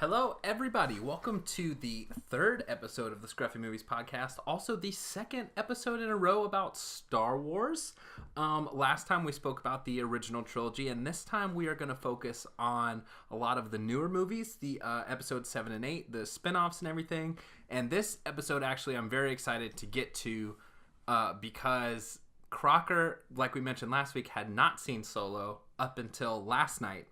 Hello, everybody. Welcome to the third episode of the ScruffyMovies podcast. Also, the second episode in a row about Star Wars. Last time we spoke about the original trilogy, and this time we are going to focus on a lot of the newer movies, the episodes 7 and 8, the spin-offs and everything. And this episode, actually, I'm very excited to get to because Crocker, like we mentioned last week, had not seen Solo up until last night.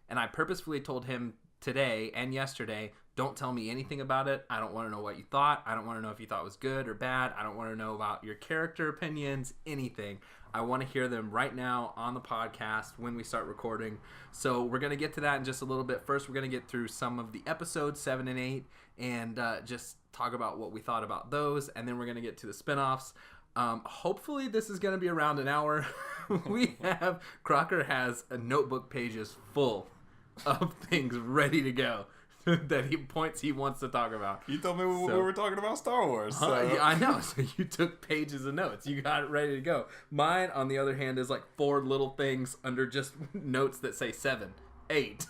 And I purposefully told him today and yesterday, don't tell me anything about it. I don't want to know what you thought. I don't want to know if you thought it was good or bad. I don't want to know about your character opinions, anything. I want to hear them right now on the podcast when we start recording. So we're going to get to that in just a little bit. First, we're going to get through some of the episodes 7 and 8 and just talk about what we thought about those. And then we're going to get to the spinoffs. Hopefully this is going to be around an hour. Crocker has a notebook pages full of things ready to go that he wants to talk about. You told me we were talking about Star Wars. So. Yeah, I know. So you took pages of notes. You got it ready to go. Mine, on the other hand, is like 4 little things under just notes that say 7, 8.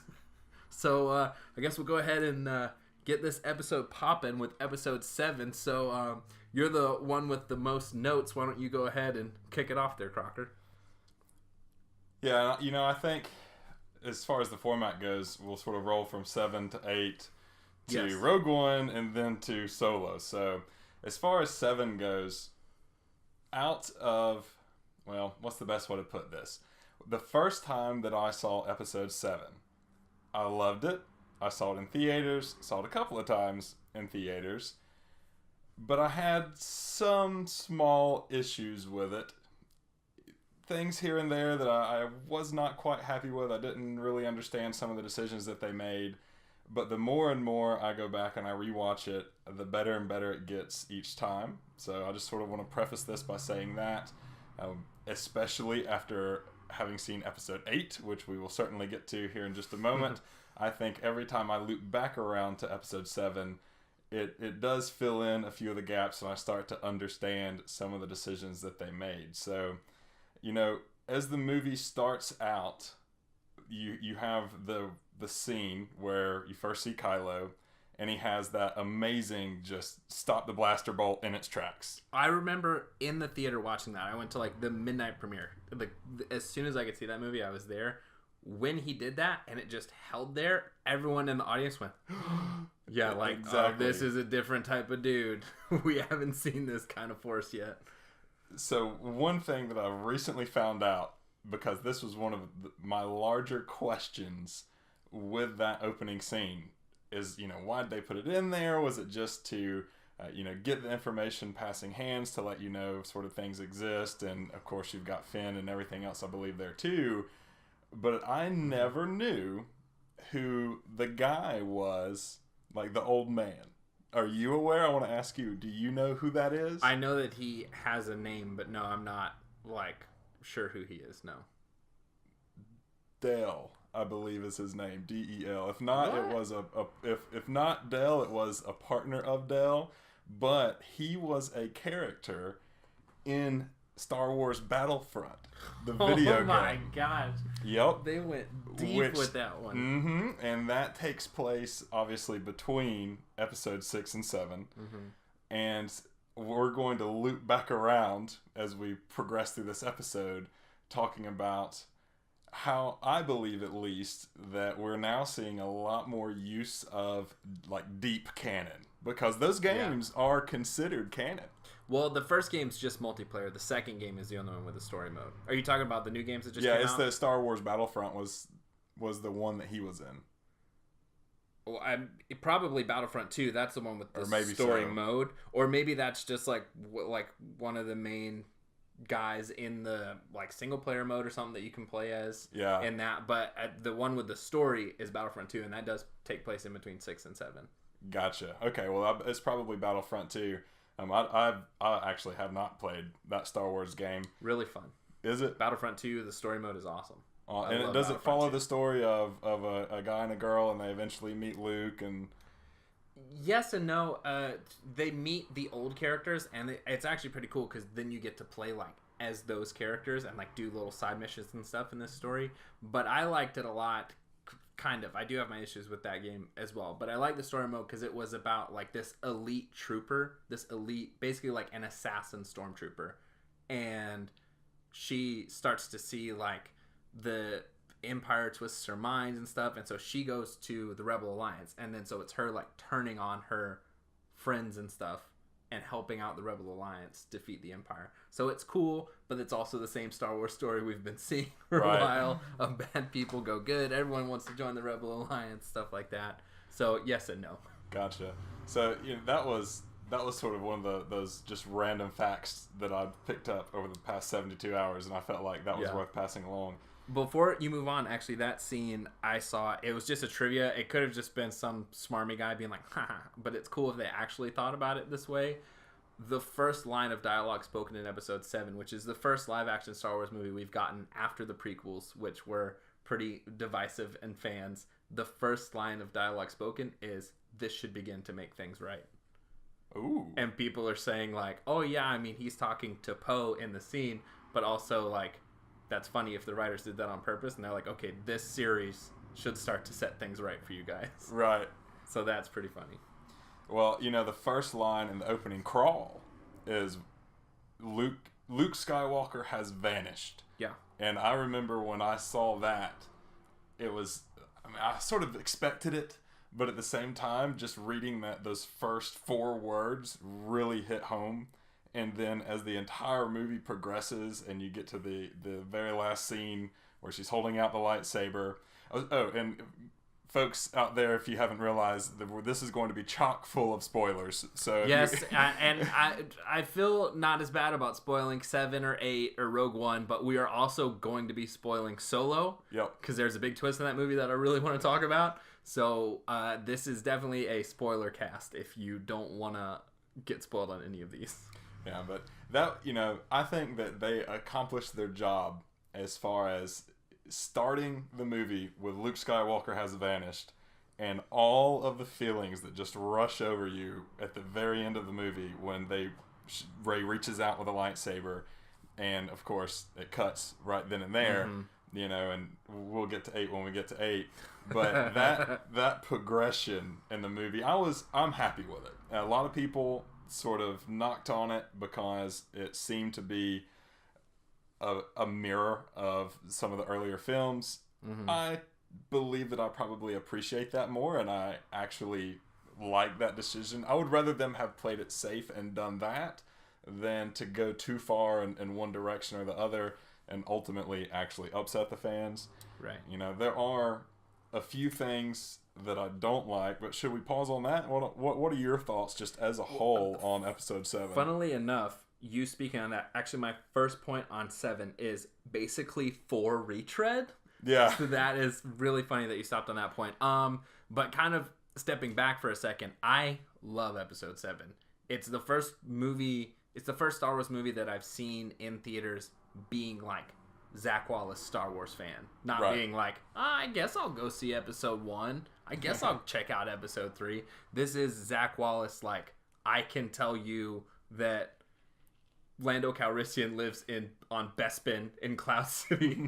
So I guess we'll go ahead and get this episode popping with episode 7. So you're the one with the most notes. Why don't you go ahead and kick it off there, Crocker? Yeah, I think as far as the format goes, we'll sort of roll from 7 to 8 to Rogue One and then to Solo. So as far as 7 goes, what's the best way to put this? The first time that I saw episode 7, I loved it. I saw it in theaters, saw it a couple of times in theaters, but I had some small issues with it. Things here and there that I was not quite happy with. I didn't really understand some of the decisions that they made. But the more and more I go back and I rewatch it, the better and better it gets each time. So I just sort of want to preface this by saying that, especially after having seen episode 8, which we will certainly get to here in just a moment. I think every time I loop back around to episode 7, it does fill in a few of the gaps and I start to understand some of the decisions that they made. So, as the movie starts out, you have the scene where you first see Kylo, and he has that amazing just stop the blaster bolt in its tracks. I remember in the theater watching that. I went to like the midnight premiere. As soon as I could see that movie, I was there. When he did that and it just held there, everyone in the audience went, yeah, like, exactly. Oh, this is a different type of dude. We haven't seen this kind of force yet. So one thing that I recently found out, because this was one of my larger questions with that opening scene, is, why'd they put it in there? Was it just to, get the information passing hands to let you know sort of things exist? And, of course, you've got Finn and everything else, I believe, there, too. But I never knew who the guy was, like the old man. Are you aware? I want to ask you, do you know who that is? I know that he has a name, but no, I'm not, sure who he is, no. Del, I believe is his name, D-E-L. If not, it was if not Del, it was a partner of Del, but he was a character in Star Wars Battlefront, the video game. Oh my gosh. Yep. They went deep with that one. Mm-hmm. And that takes place, obviously, between episodes 6 and 7. Mm-hmm. And we're going to loop back around as we progress through this episode, talking about how I believe, at least, that we're now seeing a lot more use of, deep canon. Because those games are considered canon. Well, the first game's just multiplayer. The second game is the only one with the story mode. Are you talking about the new games that just came out? Yeah, it's the Star Wars Battlefront was the one that he was in. Well, probably Battlefront 2. That's the one with the story mode. Or maybe that's just like one of the main guys in the single player mode or something that you can play as. Yeah. In that, but the one with the story is Battlefront 2, and that does take place in between 6 and 7. Gotcha. Okay, well, it's probably Battlefront 2. I actually have not played that Star Wars game. Really fun. Is it? Battlefront 2, the story mode is awesome. And does it follow the story of a guy and a girl, and they eventually meet Luke? And yes and no. They meet the old characters, and it's actually pretty cool because then you get to play as those characters and do little side missions and stuff in this story. But I liked it a lot kind of. I do have my issues with that game as well. But I like the story mode because it was about like this elite trooper, basically like an assassin stormtrooper. And she starts to see like the Empire twists her mind and stuff. And so she goes to the Rebel Alliance. And then so it's her like turning on her friends and stuff and helping out the Rebel Alliance defeat the Empire. So it's cool, but it's also the same Star Wars story we've been seeing for a while of bad people go good. Everyone wants to join the Rebel Alliance, stuff like that. So yes and no. Gotcha. So that was sort of one of those just random facts that I picked up over the past 72 hours, and I felt like that was worth passing along. Before you move on, actually, that scene I saw, it was just a trivia. It could have just been some smarmy guy being like, haha, but it's cool if they actually thought about it this way. The first line of dialogue spoken in episode 7, which is the first live-action Star Wars movie we've gotten after the prequels, which were pretty divisive in fans, the first line of dialogue spoken is, "This should begin to make things right." Ooh. And people are saying like, oh yeah, I mean, he's talking to Poe in the scene, but also like, that's funny if the writers did that on purpose, and they're like, okay, this series should start to set things right for you guys. Right. So that's pretty funny. Well, the first line in the opening crawl is Luke Skywalker has vanished. Yeah. And I remember when I saw that, I sort of expected it, but at the same time, just reading those first 4 words really hit home. And then as the entire movie progresses and you get to the very last scene where she's holding out the lightsaber. Oh, and folks out there, if you haven't realized, this is going to be chock full of spoilers. So yes, and I feel not as bad about spoiling 7 or 8 or Rogue One, but we are also going to be spoiling Solo. Yep. Because there's a big twist in that movie that I really want to talk about. So this is definitely a spoiler cast if you don't want to get spoiled on any of these. Yeah, but that, I think that they accomplished their job as far as starting the movie with Luke Skywalker has vanished and all of the feelings that just rush over you at the very end of the movie when Rey reaches out with a lightsaber, and of course it cuts right then and there, and we'll get to 8 when we get to 8. But that progression in the movie, I'm happy with it. A lot of people sort of knocked on it because it seemed to be a mirror of some of the earlier films. I believe that I probably appreciate that more, and I actually like that decision. I would rather them have played it safe and done that than to go too far in one direction or the other and ultimately actually upset the fans. Right. There are a few things that I don't like, but should we pause on that? What are your thoughts just as a whole on episode 7? Funnily enough, you speaking on that, actually my first point on 7 is basically 4 retread. Yeah. So that is really funny that you stopped on that point. But kind of stepping back for a second, I love episode 7. It's the first Star Wars movie that I've seen in theaters being like Zach Wallace Star Wars fan. Not being like, I guess I'll go see episode 1. I guess I'll check out episode 3. This is Zach Wallace like, I can tell you that Lando Calrissian lives on Bespin in Cloud City.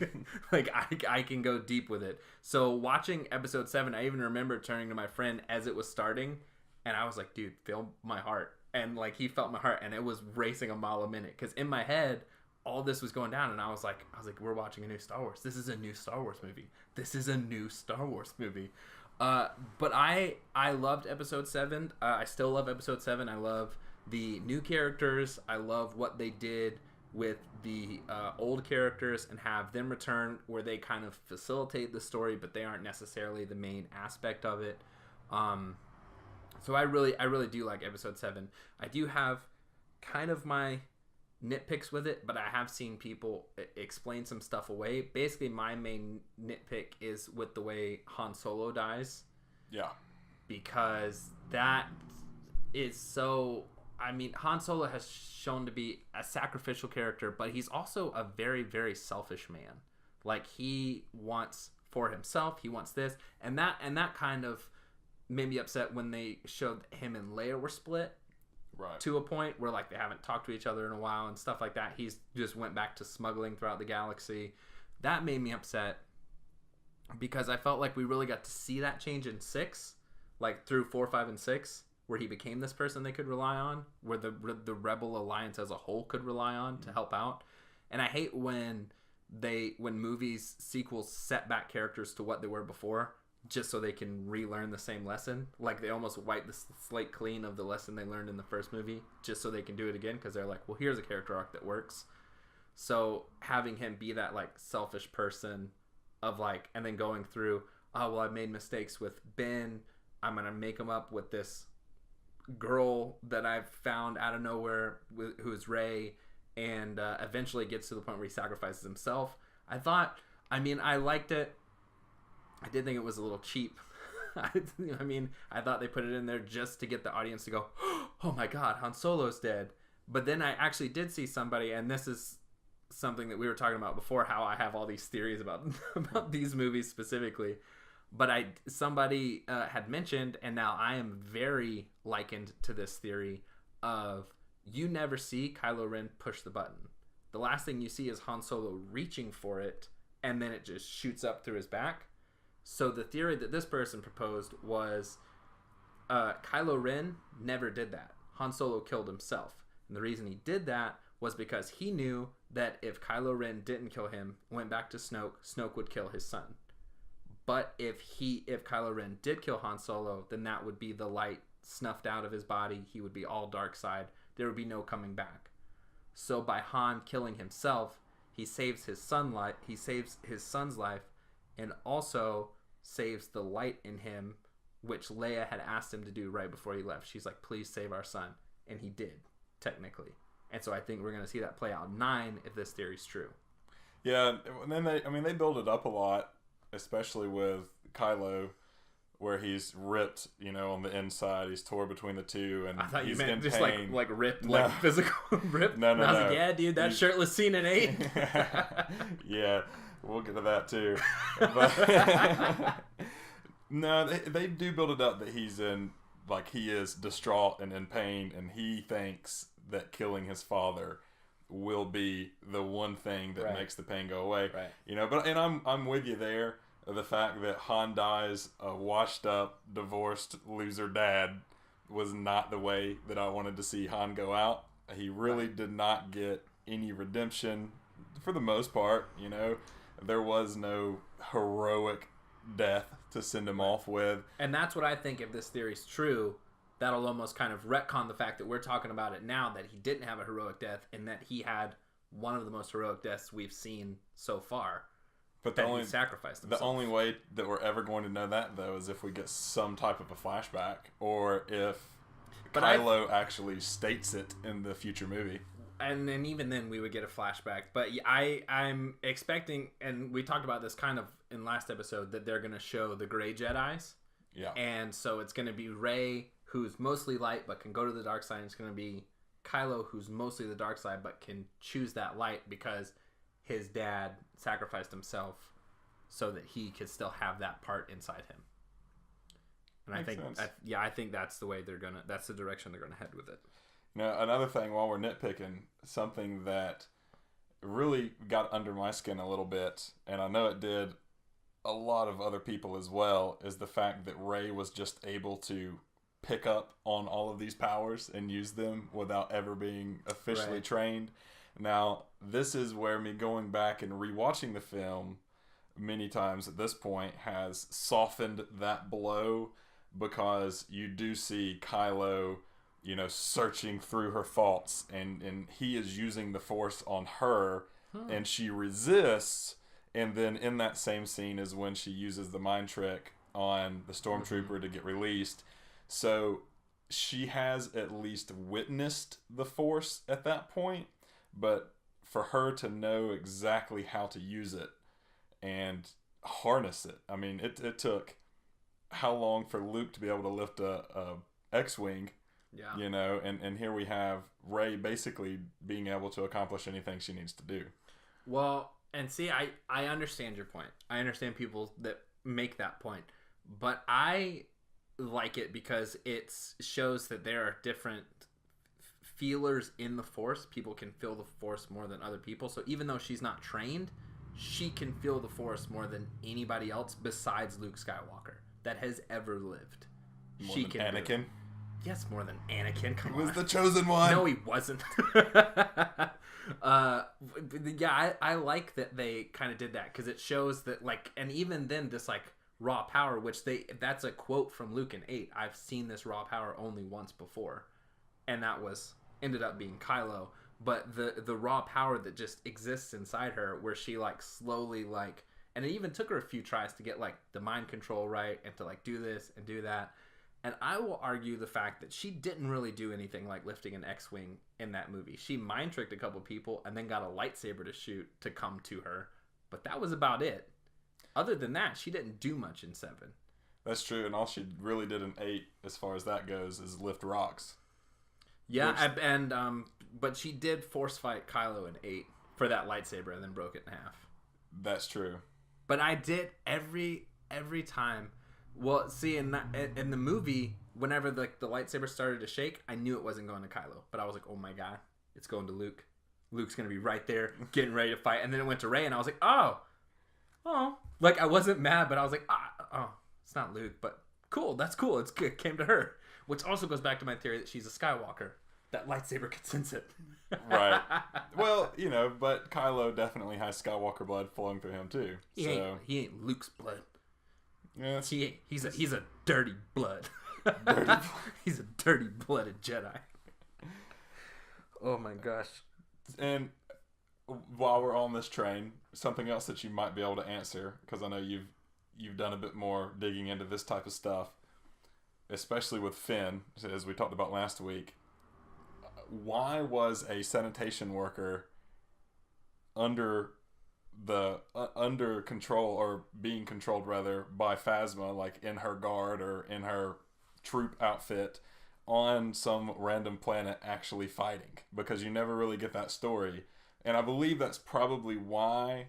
Like, I can go deep with it. So watching episode 7, I even remember turning to my friend as it was starting, and I was like, dude, feel my heart. And like, he felt my heart, and it was racing a mile a minute. Because in my head, all this was going down, and I was like, we're watching a new Star Wars. This is a new Star Wars movie. This is a new Star Wars movie. But I loved episode 7. I still love episode 7. I love the new characters. I love what they did with the old characters and have them return, where they kind of facilitate the story, but they aren't necessarily the main aspect of it. So I really do like episode 7. I do have kind of my nitpicks with it, but I have seen people explain some stuff away. Basically, my main nitpick is with the way Han Solo dies. Yeah. Because that is so... I mean, Han Solo has shown to be a sacrificial character, but he's also a very, very selfish man. Like, he wants for himself, he wants this, and that kind of made me upset when they showed him and Leia were split. Right. To a point where, like, they haven't talked to each other in a while and stuff like that. He's just went back to smuggling throughout the galaxy. That made me upset. because I felt like we really got to see that change in 6, like through 4, 5, and 6, where he became this person they could rely on, where the Rebel Alliance as a whole could rely on to help out. And I hate when movies sequels set back characters to what they were before just so they can relearn the same lesson. Like they almost wipe the slate clean of the lesson they learned in the first movie just so they can do it again, because they're like, well, here's a character arc that works. So having him be that like selfish person of like, and then going through, oh well, I've made mistakes with Ben, I'm gonna make him up with this girl that I've found out of nowhere who is Rey, and eventually gets to the point where he sacrifices himself. I liked it. I did think it was a little cheap. I thought they put it in there just to get the audience to go, oh my god, Han Solo's dead. But then I actually did see somebody, and this is something that we were talking about before, how I have all these theories about these movies specifically. But somebody had mentioned, and now I am very likened to this theory of, you never see Kylo Ren push the button. The last thing you see is Han Solo reaching for it, and then it just shoots up through his back. So the theory that this person proposed was Kylo Ren never did that. Han Solo killed himself. And the reason he did that was because he knew that if Kylo Ren didn't kill him, went back to Snoke would kill his son. But if Kylo Ren did kill Han Solo, then that would be the light snuffed out of his body. He would be all dark side. There would be no coming back. So by Han killing himself, he saves his son's life, and also saves the light in him, which Leia had asked him to do right before he left. She's like, please save our son. And he did, technically. And so I think we're going to see that play out in 9 if this theory's true. Yeah, and then they build it up a lot, especially with Kylo, where he's ripped, on the inside. He's tore between the two, and I thought he's you meant in just pain. like ripped, like physical ripped. No. And I was like, yeah, dude, that shirtless scene in 8. Yeah, we'll get to that too. But no, they do build it up that he's he is distraught and in pain, and he thinks that killing his father will be the one thing that makes the pain go away. Right. But I'm with you there. The fact that Han dies a washed up, divorced, loser dad was not the way that I wanted to see Han go out. He really did not get any redemption for the most part. There was no heroic death to send him off with. And that's what I think, if this theory's true, that'll almost kind of retcon the fact that we're talking about it now, that he didn't have a heroic death, and that he had one of the most heroic deaths we've seen so far. But he sacrificed himself. The only way that we're ever going to know that, though, is if we get some type of a flashback, or if Kylo actually states it in the future movie. And then even then we would get a flashback. But I'm expecting, and we talked about this kind of in last episode, that they're going to show the gray Jedis. Yeah. And so it's going to be Rey, who's mostly light but can go to the dark side. And it's going to be Kylo, who's mostly the dark side but can choose that light because his dad sacrificed himself so that he could still have that part inside him. And I think that's the way that's the direction they're gonna head with it. Another thing, while we're nitpicking, something that really got under my skin a little bit, and I know it did a lot of other people as well, is the fact that Rey was just able to pick up on all of these powers and use them without ever being officially trained. Now, this is where me going back and rewatching the film many times at this point has softened that blow, because you do see Kylo, searching through her thoughts, and he is using the Force on her, and she resists, and then in that same scene is when she uses the mind trick on the Stormtrooper to get released. So she has at least witnessed the Force at that point, but for her to know exactly how to use it and harness it, I mean, it took how long for Luke to be able to lift a X-Wing, and here we have Rey basically being able to accomplish anything she needs to do. Well, and see, I understand your point. I understand people that make that point, but I like it because it shows that there are different feelers in the Force. People can feel the Force more than other people. So even though she's not trained, she can feel the Force more than anybody else besides Luke Skywalker that has ever lived. More than Anakin? Yes, more than Anakin. Come on. He was the chosen one. No, he wasn't. Yeah, I like that they kind of did that because it shows that, like, and even then, this, like, raw power, which that's a quote from Luke in 8. I've seen this raw power only once before, and that ended up being Kylo. But the raw power that just exists inside her, where she, like, slowly, like, and it even took her a few tries to get, like, the mind control right and to, like, do this and do that. And I will argue the fact that she didn't really do anything like lifting an X-Wing in that movie. She mind tricked a couple people and then got a lightsaber to shoot to come to her. But that was about it. Other than that, she didn't do much in 7. That's true. And all she really did in 8, as far as that goes, is lift rocks. Yeah, but she did force fight Kylo in 8 for that lightsaber and then broke it in half. That's true. But I did every time. Well, see, in the movie, whenever the lightsaber started to shake, I knew it wasn't going to Kylo. But I was like, oh my god, it's going to Luke. Luke's going to be right there, getting ready to fight. And then it went to Rey, and I was like, oh. Like, I wasn't mad, but I was like, it's not Luke. But cool, that's cool. It's good. It came to her. Which also goes back to my theory that she's a Skywalker. That lightsaber could sense it. Right. Well, but Kylo definitely has Skywalker blood flowing through him, too. He ain't Luke's blood. Yeah, he's a dirty blood. He's a dirty blooded Jedi. Oh my gosh. And while we're on this train, something else that you might be able to answer, because I know you've done a bit more digging into this type of stuff, especially with Finn, as we talked about last week. Why was a sanitation worker under control, or being controlled rather, by Phasma, like in her guard or in her troop outfit, on some random planet actually fighting? Because you never really get that story, and I believe that's probably why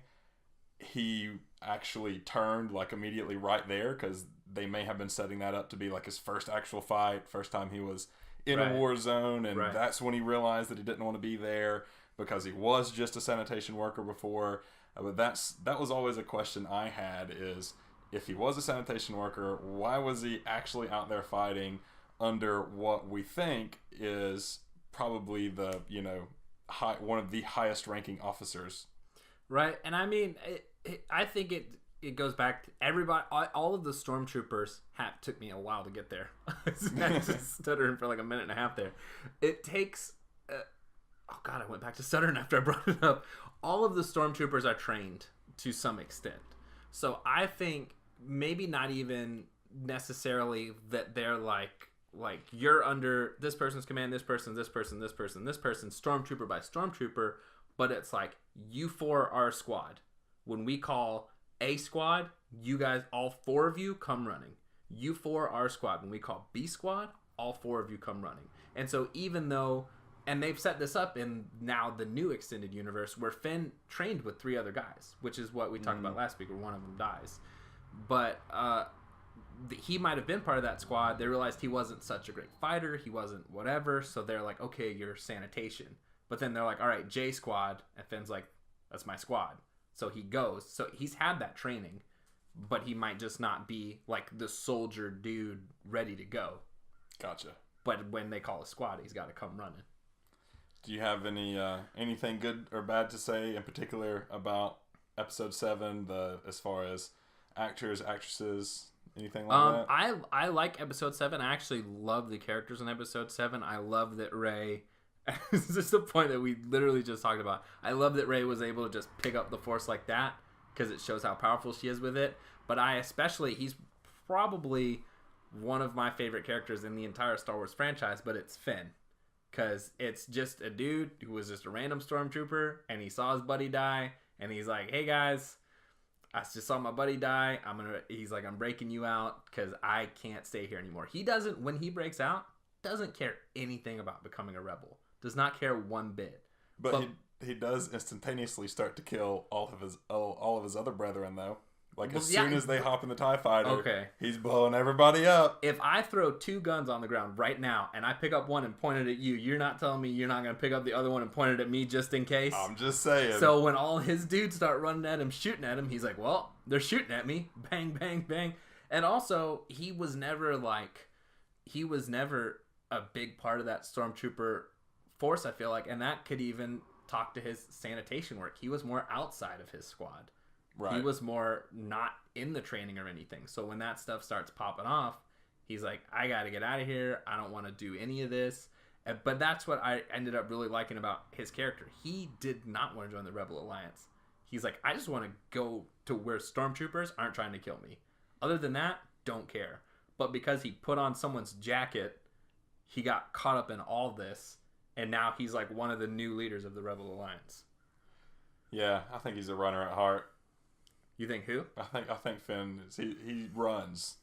he actually turned, like, immediately right there, because they may have been setting that up to be like his first actual fight, first time he was in a war zone, and that's when he realized that he didn't want to be there, because he was just a sanitation worker before. But that was always a question I had, is if he was a sanitation worker, why was he actually out there fighting under what we think is probably the, one of the highest ranking officers? Right. And I mean, I think it goes back to everybody, all of the stormtroopers took me a while to get there. I just stuttering for like a minute and a half there. It takes, oh God, I went back to stuttering after I brought it up. All of the stormtroopers are trained to some extent. So I think maybe not even necessarily that they're like you're under this person's command, this person, stormtrooper by stormtrooper, but it's like, you 4 are a squad. When we call A squad, you guys, all 4 of you, come running. You 4 are a squad. When we call B squad, all 4 of you come running. And so even though, and they've set this up in now the new extended universe, where Finn trained with 3 other guys, which is what we talked about last week, where one of them dies. But he might have been part of that squad. They realized he wasn't such a great fighter. He wasn't whatever. So they're like, okay, you're sanitation. But then they're like, all right, J squad. And Finn's like, that's my squad. So he goes. So he's had that training, but he might just not be like the soldier dude ready to go. Gotcha. But when they call a squad, he's got to come running. Do you have anything good or bad to say in particular about episode 7, as far as actors, actresses, anything like that? I like episode 7. I actually love the characters in episode 7. I love that Rey, this is the point that we literally just talked about. I love that Rey was able to just pick up the Force like that, because it shows how powerful she is with it. But he's probably one of my favorite characters in the entire Star Wars franchise, but it's Finn. Because it's just a dude who was just a random stormtrooper, and he saw his buddy die, and he's like, hey guys, I just saw my buddy die. He's like, I'm breaking you out because I can't stay here anymore. He doesn't, when he breaks out, doesn't care anything about becoming a rebel. Does not care one bit. But he does instantaneously start to kill all of his other brethren, though. Like, as soon as they hop in the TIE fighter, okay, he's blowing everybody up. If I throw 2 guns on the ground right now, and I pick up one and point it at you, you're not telling me you're not going to pick up the other one and point it at me just in case? I'm just saying. So when all his dudes start running at him, shooting at him, he's like, well, they're shooting at me. Bang, bang, bang. And also, he was never a big part of that Stormtrooper force, I feel like. And that could even talk to his sanitation work. He was more outside of his squad. Right. He was more not in the training or anything. So when that stuff starts popping off, he's like, I got to get out of here. I don't want to do any of this. But that's what I ended up really liking about his character. He did not want to join the Rebel Alliance. He's like, I just want to go to where stormtroopers aren't trying to kill me. Other than that, don't care. But because he put on someone's jacket, he got caught up in all this. And now he's like one of the new leaders of the Rebel Alliance. Yeah, I think he's a runner at heart. You think who? I think Finn he runs.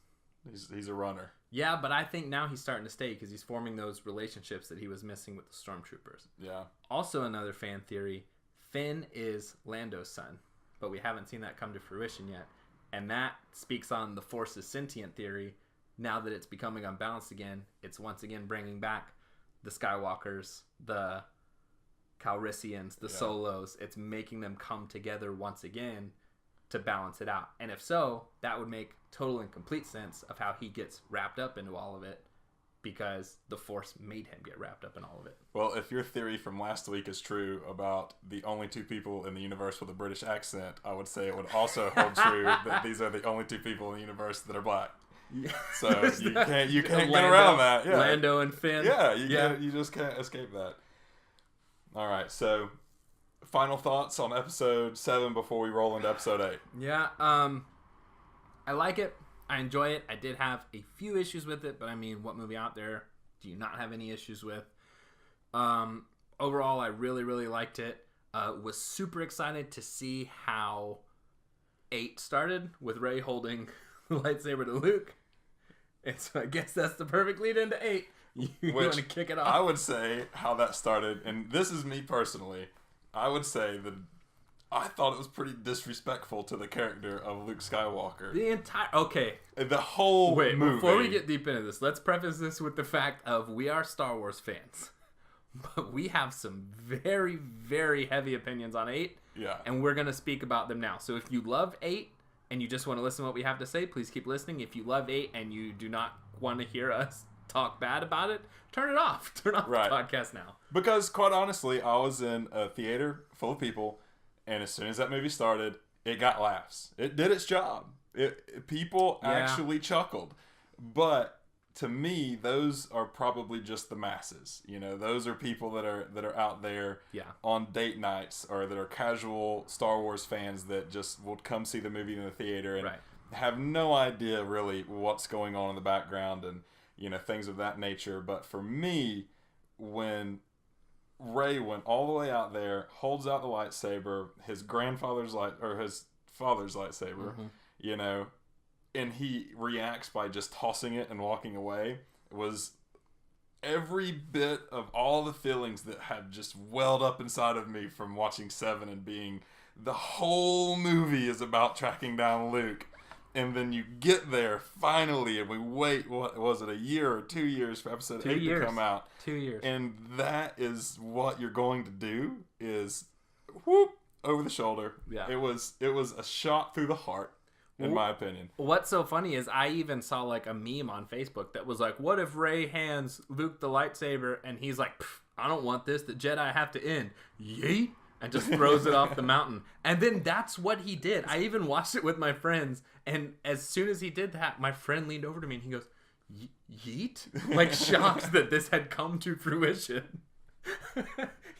He's a runner. Yeah, but I think now he's starting to stay because he's forming those relationships that he was missing with the stormtroopers. Yeah. Also, another fan theory: Finn is Lando's son, but we haven't seen that come to fruition yet, and that speaks on the Force's sentient theory. Now that it's becoming unbalanced again, it's once again bringing back the Skywalkers, the Calrissians, the Solos. It's making them come together once again to balance it out. And if so, that would make total and complete sense of how he gets wrapped up into all of it, because the Force made him get wrapped up in all of it. Well, if your theory from last week is true about the only 2 people in the universe with a British accent, I would say it would also hold true that these are the only 2 people in the universe that are black. Yeah. So you can't get around that. Yeah. Lando and Finn. Yeah, you just can't escape that. All right, so final thoughts on episode 7 before we roll into episode 8. Yeah, I like it. I enjoy it. I did have a few issues with it, but I mean, what movie out there do you not have any issues with? Overall, I really, really liked it. Was super excited to see how 8 started with Rey holding the lightsaber to Luke. And so I guess that's the perfect lead into 8. You want to kick it off? I would say how that started, and this is me personally, I would say that I thought it was pretty disrespectful to the character of Luke Skywalker. The whole movie. Before we get deep into this, let's preface this with the fact of we are Star Wars fans. But we have some very, very heavy opinions on 8. Yeah. And we're going to speak about them now. So if you love 8 and you just want to listen to what we have to say, please keep listening. If you love 8 and you do not want to hear us talk bad about it, turn it off. Turn off the podcast now. Because quite honestly, I was in a theater full of people, and as soon as that movie started, it got laughs. It did its job. People actually chuckled. But to me, those are probably just the masses. You know, those are people that are out there on date nights, or that are casual Star Wars fans that just will come see the movie in the theater and have no idea really what's going on in the background and, you know, things of that nature. But for me, when Rey went all the way out there, holds out the lightsaber, his father's lightsaber, you know, and he reacts by just tossing it and walking away, was every bit of all the feelings that had just welled up inside of me from watching 7 and being the whole movie is about tracking down Luke. And then you get there finally, and we wait, what was it, a year or 2 years for episode 8 to come out? 2 years. And that is what you're going to do, is whoop, over the shoulder. Yeah. It was a shot through the heart, in my opinion. What's so funny is I even saw like a meme on Facebook that was like, what if Rey hands Luke the lightsaber and he's like, I don't want this, the Jedi have to end. Yeet. And just throws it off the mountain. And then that's what he did. I even watched it with my friends. And as soon as he did that, my friend leaned over to me and he goes, yeet? Like shocked that this had come to fruition.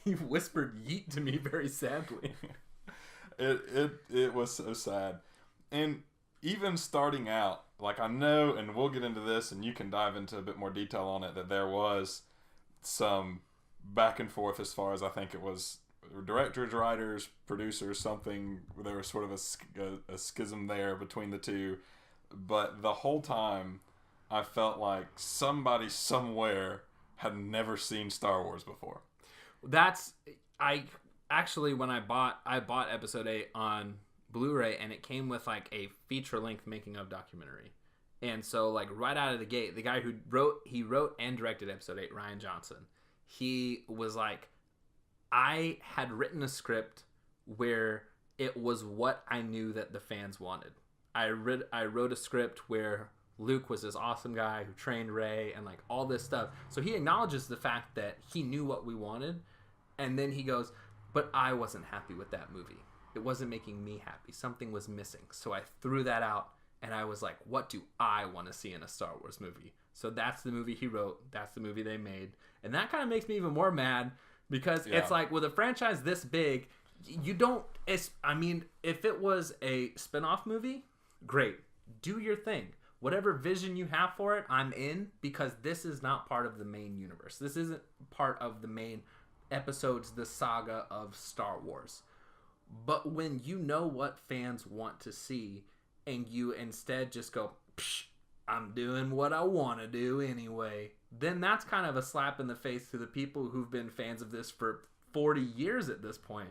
He whispered yeet to me very sadly. It was so sad. And even starting out, like I know, and we'll get into this and you can dive into a bit more detail on it, that there was some back and forth as far as I think it was directors, writers, producers, something. There was sort of a schism there between the two. But the whole time, I felt like somebody somewhere had never seen Star Wars before. When I bought episode 8 on Blu-ray, and it came with like a feature-length making of documentary. And so like right out of the gate, the guy who wrote and directed episode 8, Ryan Johnson, he was like, I had written a script where it was what I knew that the fans wanted. I wrote a script where Luke was this awesome guy who trained Rey and like all this stuff. So he acknowledges the fact that he knew what we wanted, and then he goes, but I wasn't happy with that movie. It wasn't making me happy. Something was missing. So I threw that out, and I was like, what do I want to see in a Star Wars movie? So that's the movie he wrote. That's the movie they made. And that kind of makes me even more mad because it's like with a franchise this big, you don't... I mean, if it was a spin-off movie, great. Do your thing. Whatever vision you have for it, I'm in, because this is not part of the main universe. This isn't part of the main episodes, the saga of Star Wars. But when you know what fans want to see, and you instead just go, psh, I'm doing what I want to do anyway, then that's kind of a slap in the face to the people who've been fans of this for 40 years at this point.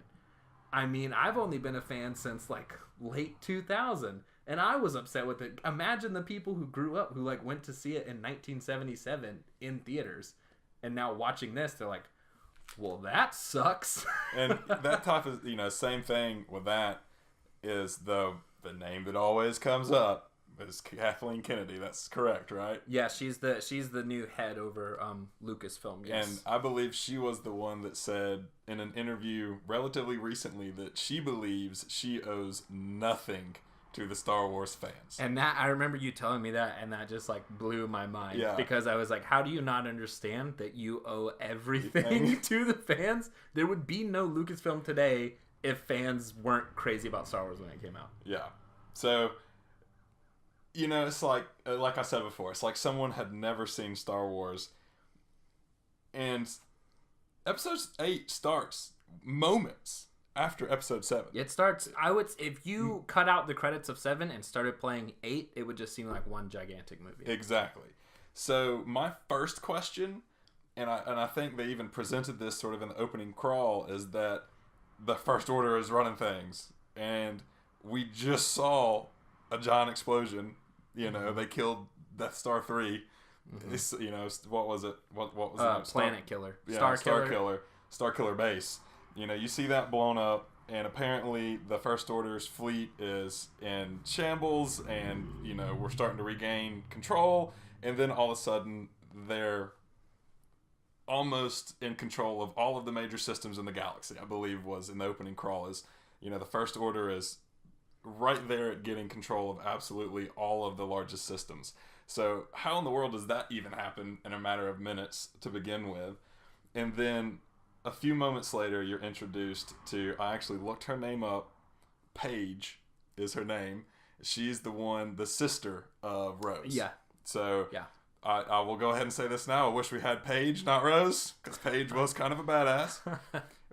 I mean, I've only been a fan since like late 2000, and I was upset with it. Imagine the people who grew up, who like went to see it in 1977 in theaters, and now watching this, they're like, well, that sucks. And that type of, same thing with that is the name that always comes up is Kathleen Kennedy. That's correct, right? Yeah, she's the new head over Lucasfilm. Yes. And I believe she was the one that said in an interview relatively recently that she believes she owes nothing to the Star Wars fans. And that, I remember you telling me that, and that just like blew my mind. Yeah. Because I was like, how do you not understand that you owe everything to the fans? There would be no Lucasfilm today if fans weren't crazy about Star Wars when it came out. Yeah. So, it's like I said before, it's like someone had never seen Star Wars. And episode 8 starts moments after episode 7. It starts, if you cut out the credits of 7 and started playing 8, it would just seem like one gigantic movie. Exactly. So my first question, and I think they even presented this sort of in the opening crawl, is that the First Order is running things, and we just saw a giant explosion. They killed Death Star 3. Mm-hmm. What was it? What was it? Planet Killer. Yeah, Star Killer base. You see that blown up, and apparently the First Order's fleet is in shambles, and we're starting to regain control, and then all of a sudden they're almost in control of all of the major systems in the galaxy. I believe was in the opening crawl is the First Order is right there at getting control of absolutely all of the largest systems. So how in the world does that even happen in a matter of minutes to begin with? And then a few moments later, you're introduced to, I actually looked her name up. Paige is her name. She's the sister of Rose. Yeah. So yeah. I will go ahead and say this now. I wish we had Paige, not Rose, because Paige was kind of a badass.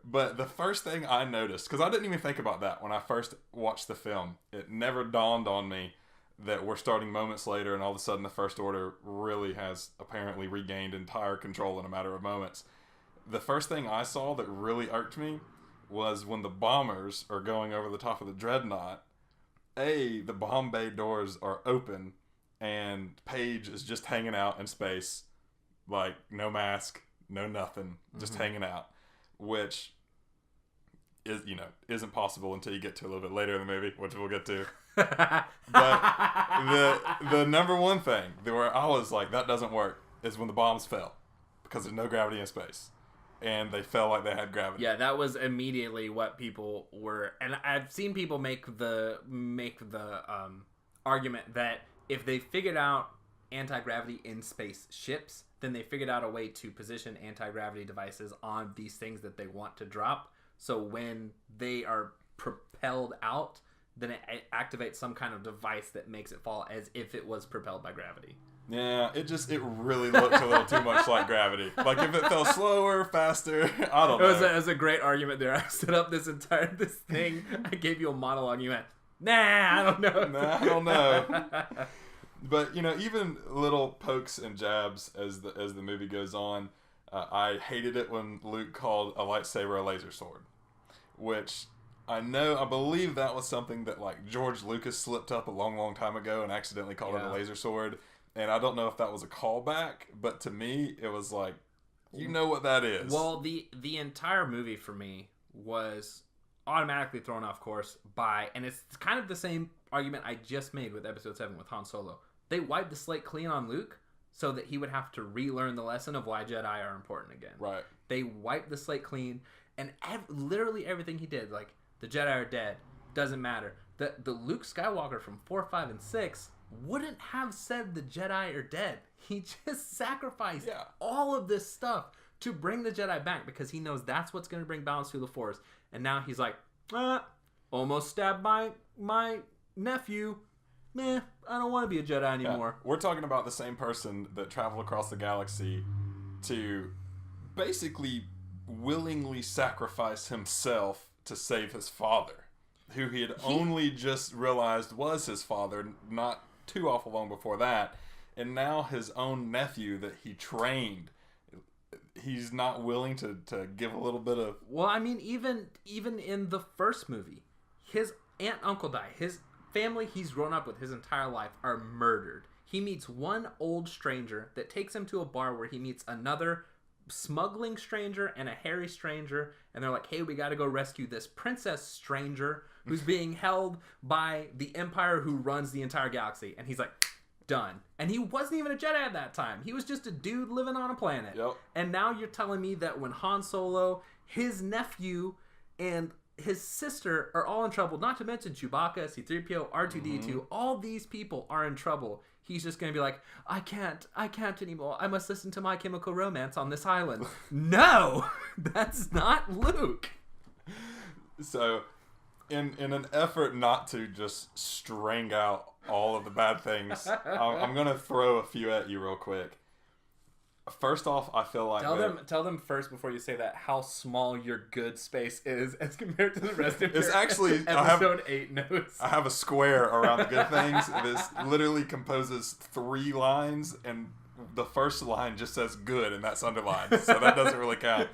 But the first thing I noticed, because I didn't even think about that when I first watched the film, it never dawned on me that we're starting moments later and all of a sudden the First Order really has apparently regained entire control in a matter of moments. The first thing I saw that really irked me was when the bombers are going over the top of the dreadnought. The bomb bay doors are open and Paige is just hanging out in space, like no mask, no nothing, just hanging out, which is isn't possible until you get to a little bit later in the movie, which we'll get to. But the number one thing where I was like, that doesn't work, is when the bombs fell, because there's no gravity in space. And they felt like they had gravity. Yeah, that was immediately what people were, and I've seen people make the argument that if they figured out anti-gravity in space ships, then they figured out a way to position anti-gravity devices on these things that they want to drop. So when they are propelled out, then it activates some kind of device that makes it fall as if it was propelled by gravity. Yeah, it really looked a little too much like gravity. Like if it fell slower, faster, I don't know. It was a great argument there. I set up this thing. I gave you a monologue. And you went, nah, I don't know. Nah, I don't know. But even little pokes and jabs as the movie goes on. I hated it when Luke called a lightsaber a laser sword, which I believe that was something that like George Lucas slipped up a long, long time ago and accidentally called it a laser sword. And I don't know if that was a callback, but to me, it was like, you know what that is. Well, the entire movie for me was automatically thrown off course by, and it's kind of the same argument I just made with Episode 7 with Han Solo. They wiped the slate clean on Luke so that he would have to relearn the lesson of why Jedi are important again. Right. They wiped the slate clean, and literally everything he did, like, the Jedi are dead, doesn't matter. The Luke Skywalker from 4, 5, and 6 wouldn't have said the Jedi are dead. He just sacrificed all of this stuff to bring the Jedi back because he knows that's what's going to bring balance to the Force. And now he's like, almost stabbed my nephew. Meh, I don't want to be a Jedi anymore. Yeah. We're talking about the same person that traveled across the galaxy to basically willingly sacrifice himself to save his father, who he had only just realized was his father not too awful long before that. And now his own nephew that he trained, he's not willing to give a little bit of... Well, I mean, even in the first movie, his aunt and uncle die. His family he's grown up with his entire life are murdered. He meets one old stranger that takes him to a bar where he meets another smuggling stranger and a hairy stranger, and they're like, hey, we got to go rescue this princess stranger who's being held by the Empire who runs the entire galaxy. And he's like, done. And he wasn't even a Jedi at that time. He was just a dude living on a planet. Yep. And now you're telling me that when Han Solo, his nephew, and his sister are all in trouble, not to mention Chewbacca, C-3PO, R2-D2, all these people are in trouble. He's just going to be like, I can't anymore. I must listen to My Chemical Romance on this island. No! That's not Luke. So, in an effort not to just string out all of the bad things, I'm going to throw a few at you real quick. First off, I feel like tell them first before you say that how small your good space is as compared to the rest of it's your actually episode 8 notes. I have a square around the good things. This literally composes 3 lines, and the first line just says good, and that's underlined, so that doesn't really count.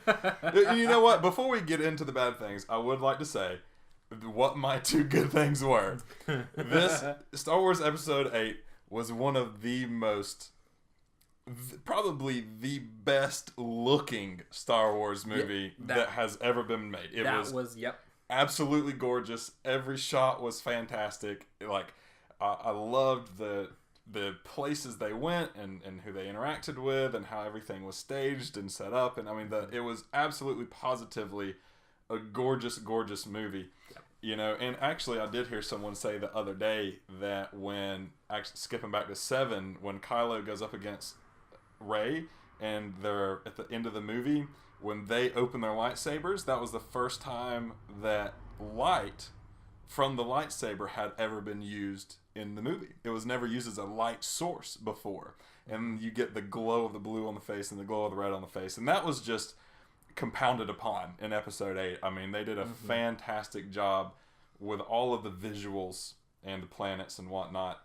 You know what? Before we get into the bad things, I would like to say what my 2 good things were. This Star Wars Episode 8 was one of the most... probably the best looking Star Wars movie that has ever been made. It was absolutely gorgeous. Every shot was fantastic. Like, I loved the places they went and who they interacted with and how everything was staged and set up. And I mean, it was absolutely positively a gorgeous, gorgeous movie. Yep. You know, and actually I did hear someone say the other day that when, actually skipping back to 7, when Kylo goes up against Rey and they're at the end of the movie, when they open their lightsabers, that was the first time that light from the lightsaber had ever been used in the movie. It was never used as a light source before, and you get the glow of the blue on the face and the glow of the red on the face, and that was just compounded upon in Episode 8. I mean, they did a fantastic job with all of the visuals and the planets and whatnot.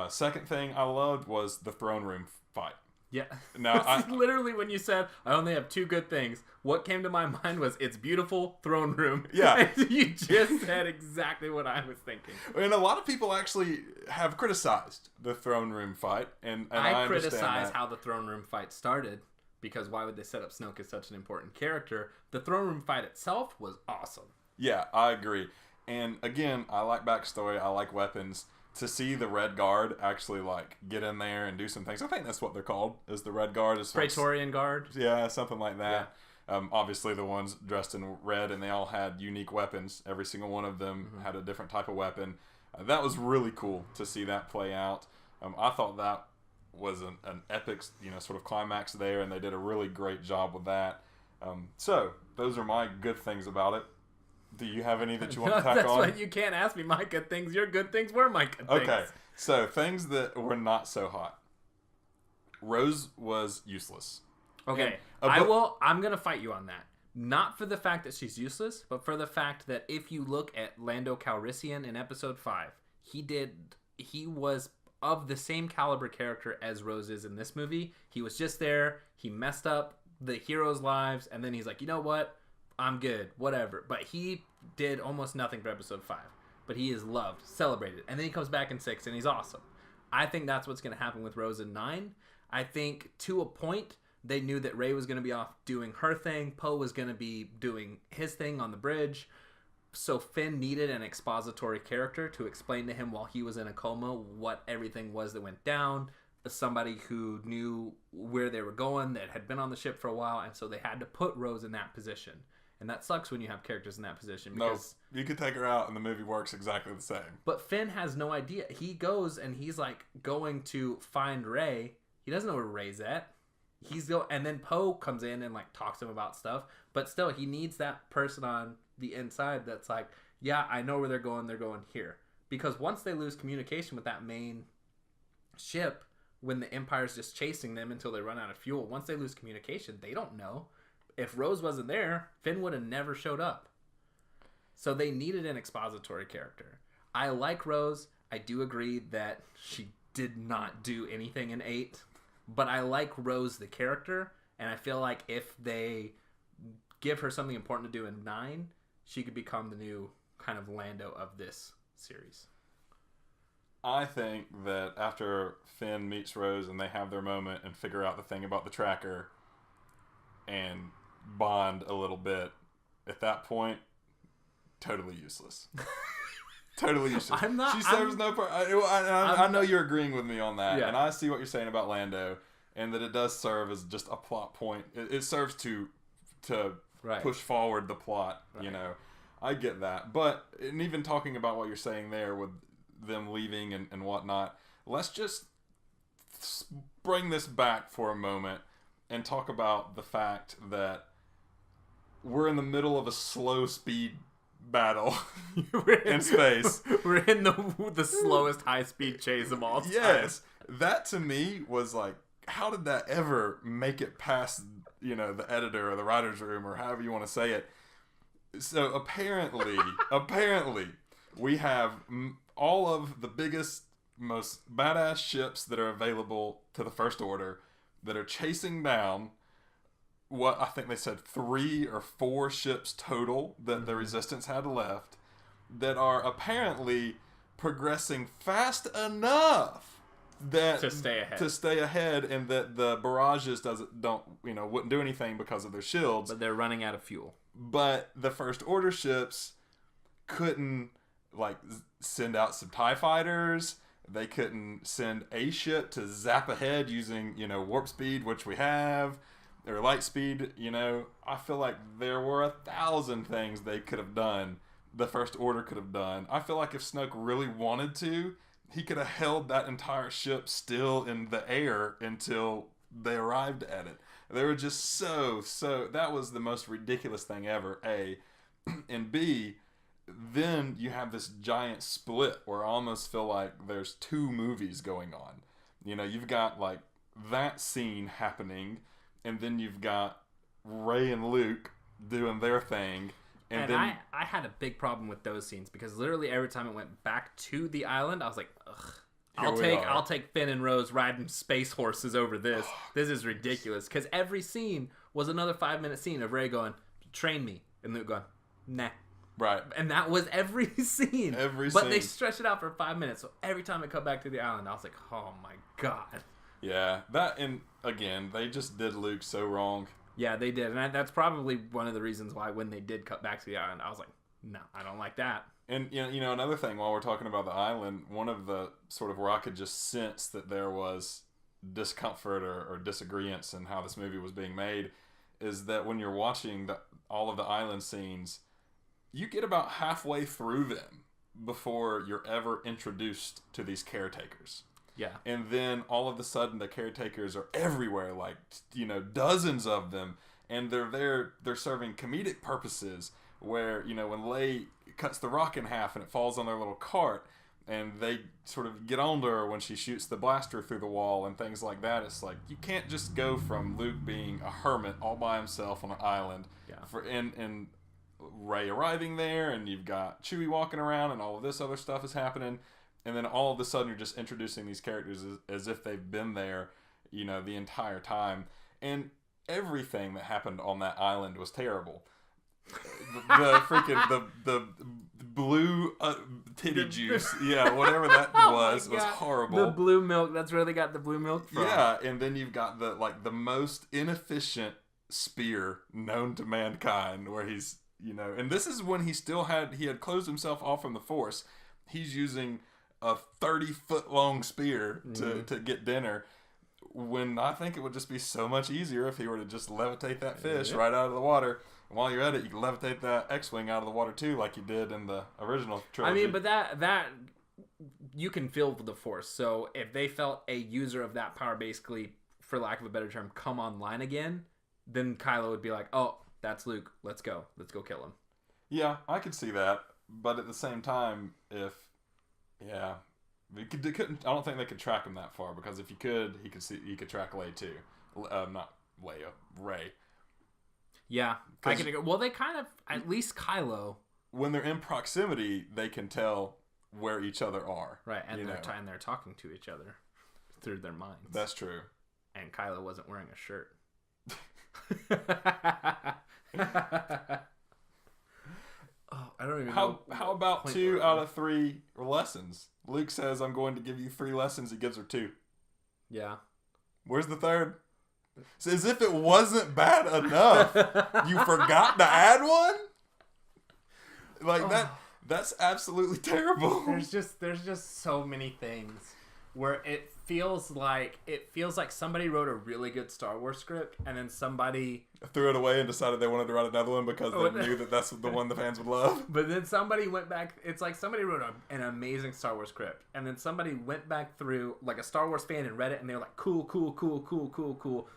Second thing I loved was the throne room fight. Yeah. Now, literally when you said, I only have 2 good things, what came to my mind was, it's beautiful, throne room. Yeah. And you just said exactly what I was thinking. And a lot of people actually have criticized the throne room fight. And I criticize how the throne room fight started, because why would they set up Snoke as such an important character? The throne room fight itself was awesome. Yeah, I agree. And again, I like backstory, I like weapons. To see the Red Guard actually like get in there and do some things, I think that's what they're called, is the Red Guard. Praetorian Guard. Yeah, something like that. Yeah. Obviously the ones dressed in red, and they all had unique weapons. Every single one of them had a different type of weapon. That was really cool to see that play out. I thought that was an epic, sort of climax there, and they did a really great job with that. So those are my good things about it. Do you have any that you want to tack on? That's why you can't ask me my good things. Your good things were my good things. Okay, so things that were not so hot. Rose was useless. Okay, I'm going to fight you on that. Not for the fact that she's useless, but for the fact that if you look at Lando Calrissian in Episode 5, he was of the same caliber character as Rose is in this movie. He was just there. He messed up the heroes' lives, and then he's like, you know what? I'm good, whatever. But he did almost nothing for episode 5. But he is loved, celebrated. And then he comes back in 6 and he's awesome. I think that's what's going to happen with Rose in 9. I think to a point, they knew that Rey was going to be off doing her thing. Poe was going to be doing his thing on the bridge. So Finn needed an expository character to explain to him while he was in a coma what everything was that went down. Somebody who knew where they were going, that had been on the ship for a while, and so they had to put Rose in that position. And that sucks when you have characters in that position. Because, no, you could take her out and the movie works exactly the same. But Finn has no idea. He goes and he's like going to find Rey. He doesn't know where Rey's at. And then Poe comes in and like talks to him about stuff. But still, he needs that person on the inside that's like, yeah, I know where they're going. They're going here. Because once they lose communication with that main ship, when the Empire's just chasing them until they run out of fuel, once they lose communication, they don't know. If Rose wasn't there, Finn would have never showed up. So they needed an expository character. I like Rose. I do agree that she did not do anything in 8. But I like Rose the character. And I feel like if they give her something important to do in 9, she could become the new kind of Lando of this series. I think that after Finn meets Rose and they have their moment and figure out the thing about the tracker and bond a little bit, at that point, totally useless. Totally useless. She serves no purpose. I know you're agreeing with me on that, yeah. And I see what you're saying about Lando, and that it does serve as just a plot point. It serves to right. push forward the plot, right. You know. I get that. But, and even talking about what you're saying there with them leaving and whatnot, let's just bring this back for a moment and talk about the fact that we're in the middle of a slow speed battle in space. We're in the slowest high speed chase of all time. Yes. That to me was like, how did that ever make it past, you know, the editor or the writer's room or however you want to say it? So apparently, we have all of the biggest, most badass ships that are available to the First Order that are chasing down what I think they said 3 or 4 ships total that the Resistance had left that are apparently progressing fast enough that to stay ahead, and that the barrages wouldn't do anything because of their shields. But they're running out of fuel. But the First Order ships couldn't send out some TIE fighters. They couldn't send a ship to zap ahead using, warp speed, which we have, or light speed. I feel like there were 1,000 things they could have done, the First Order could have done. I feel like if Snoke really wanted to, he could have held that entire ship still in the air until they arrived at it. They were just so, that was the most ridiculous thing ever, A. And B, then you have this giant split where I almost feel like there's 2 movies going on. You've got that scene happening, and then you've got Rey and Luke doing their thing. And then I had a big problem with those scenes because literally every time it went back to the island, I was like, ugh. I'll take Finn and Rose riding space horses over this. This is ridiculous. Because every scene was another 5-minute scene of Rey going, train me. And Luke going, nah. Right. And that was every scene. But they stretched it out for 5 minutes. So every time it come back to the island, I was like, oh my God. Yeah. That, and again, they just did Luke so wrong. Yeah, they did. And that's probably one of the reasons why when they did cut back to the island, I was like, no, I don't like that. And, another thing, while we're talking about the island, one of the sort of where I could just sense that there was discomfort or disagreements in how this movie was being made is that when you're watching all of the island scenes, you get about halfway through them before you're ever introduced to these caretakers. Yeah. And then all of a sudden the caretakers are everywhere, dozens of them, and they're serving comedic purposes where, when Leia cuts the rock in half and it falls on their little cart and they sort of get onto her when she shoots the blaster through the wall and things like that. It's like, you can't just go from Luke being a hermit all by himself on an island and Rey arriving there, and you've got Chewie walking around and all of this other stuff is happening. And then all of a sudden you're just introducing these characters as if they've been there, the entire time. And everything that happened on that island was terrible. the freaking the blue titty juice, yeah, whatever that was horrible. The blue milk, that's where they got the blue milk from. Yeah, and then you've got the most inefficient spear known to mankind, where he's, and this is when he had closed himself off from the Force. He's using a 30-foot long spear to get dinner, when I think it would just be so much easier if he were to just levitate that fish right out of the water. And while you're at it, you can levitate that X-Wing out of the water too, like you did in the original trilogy. I mean, but that you can feel the Force. So if they felt a user of that power basically, for lack of a better term, come online again, then Kylo would be like, oh, that's Luke. Let's go kill him. Yeah, I could see that. But at the same time, I don't think they could track him that far, because if you could, you could track Leia too. Not Leia, Rey. Yeah, I can agree. Well, they kind of, at least Kylo, when they're in proximity, they can tell where each other are. Right, and they're talking to each other through their minds. That's true. And Kylo wasn't wearing a shirt. I don't even know. How about 2 out of 3 lessons? Luke says, I'm going to give you 3 lessons. He gives her 2. Yeah. Where's the 3rd? It's as if it wasn't bad enough. You forgot to add one? That's absolutely terrible. There's just so many things where it feels like somebody wrote a really good Star Wars script, and then somebody threw it away and decided they wanted to write another one because they knew that that's the one the fans would love. But then somebody went back. It's like somebody wrote an amazing Star Wars script, and then somebody went back through, like a Star Wars fan, and read it, and they were like, cool,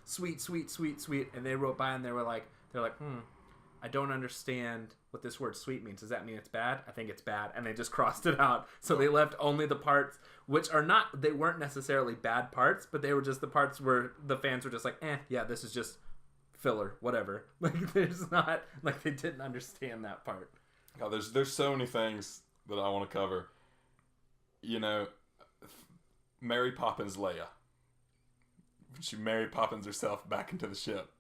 sweet, and they wrote by, and they're like, I don't understand what this word sweet means. Does that mean it's bad? I think it's bad. And they just crossed it out. So they left only the parts which they weren't necessarily bad parts, but they were just the parts where the fans were just like, yeah, this is just filler, whatever. Like, there's not, like, they didn't understand that part. God, there's so many things that I want to cover. Mary Poppins Leia. She Mary Poppins herself back into the ship.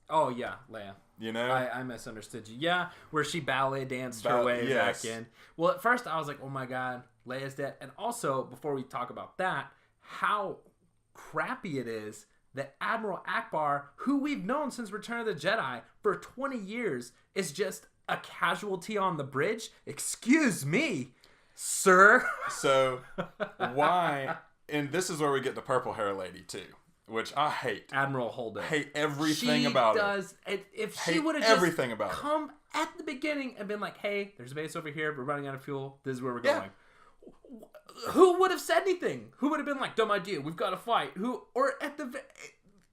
Oh yeah, Leia. I misunderstood you. Yeah, where she ballet danced her way back in. Well, at first I was like, oh my god, Leia's dead. And also, before we talk about that, how crappy it is that Admiral Akbar, who we've known since Return of the Jedi for 20 years, is just a casualty on the bridge. Excuse me, sir. So, why... And this is where we get the purple hair lady, too. Which I hate. Admiral Holden. Hate everything about her. If she would have just come at the beginning and been like, hey, there's a base over here. We're running out of fuel. This is where we're going. Who would have said anything? Who would have been like, dumb idea. We've got to fight.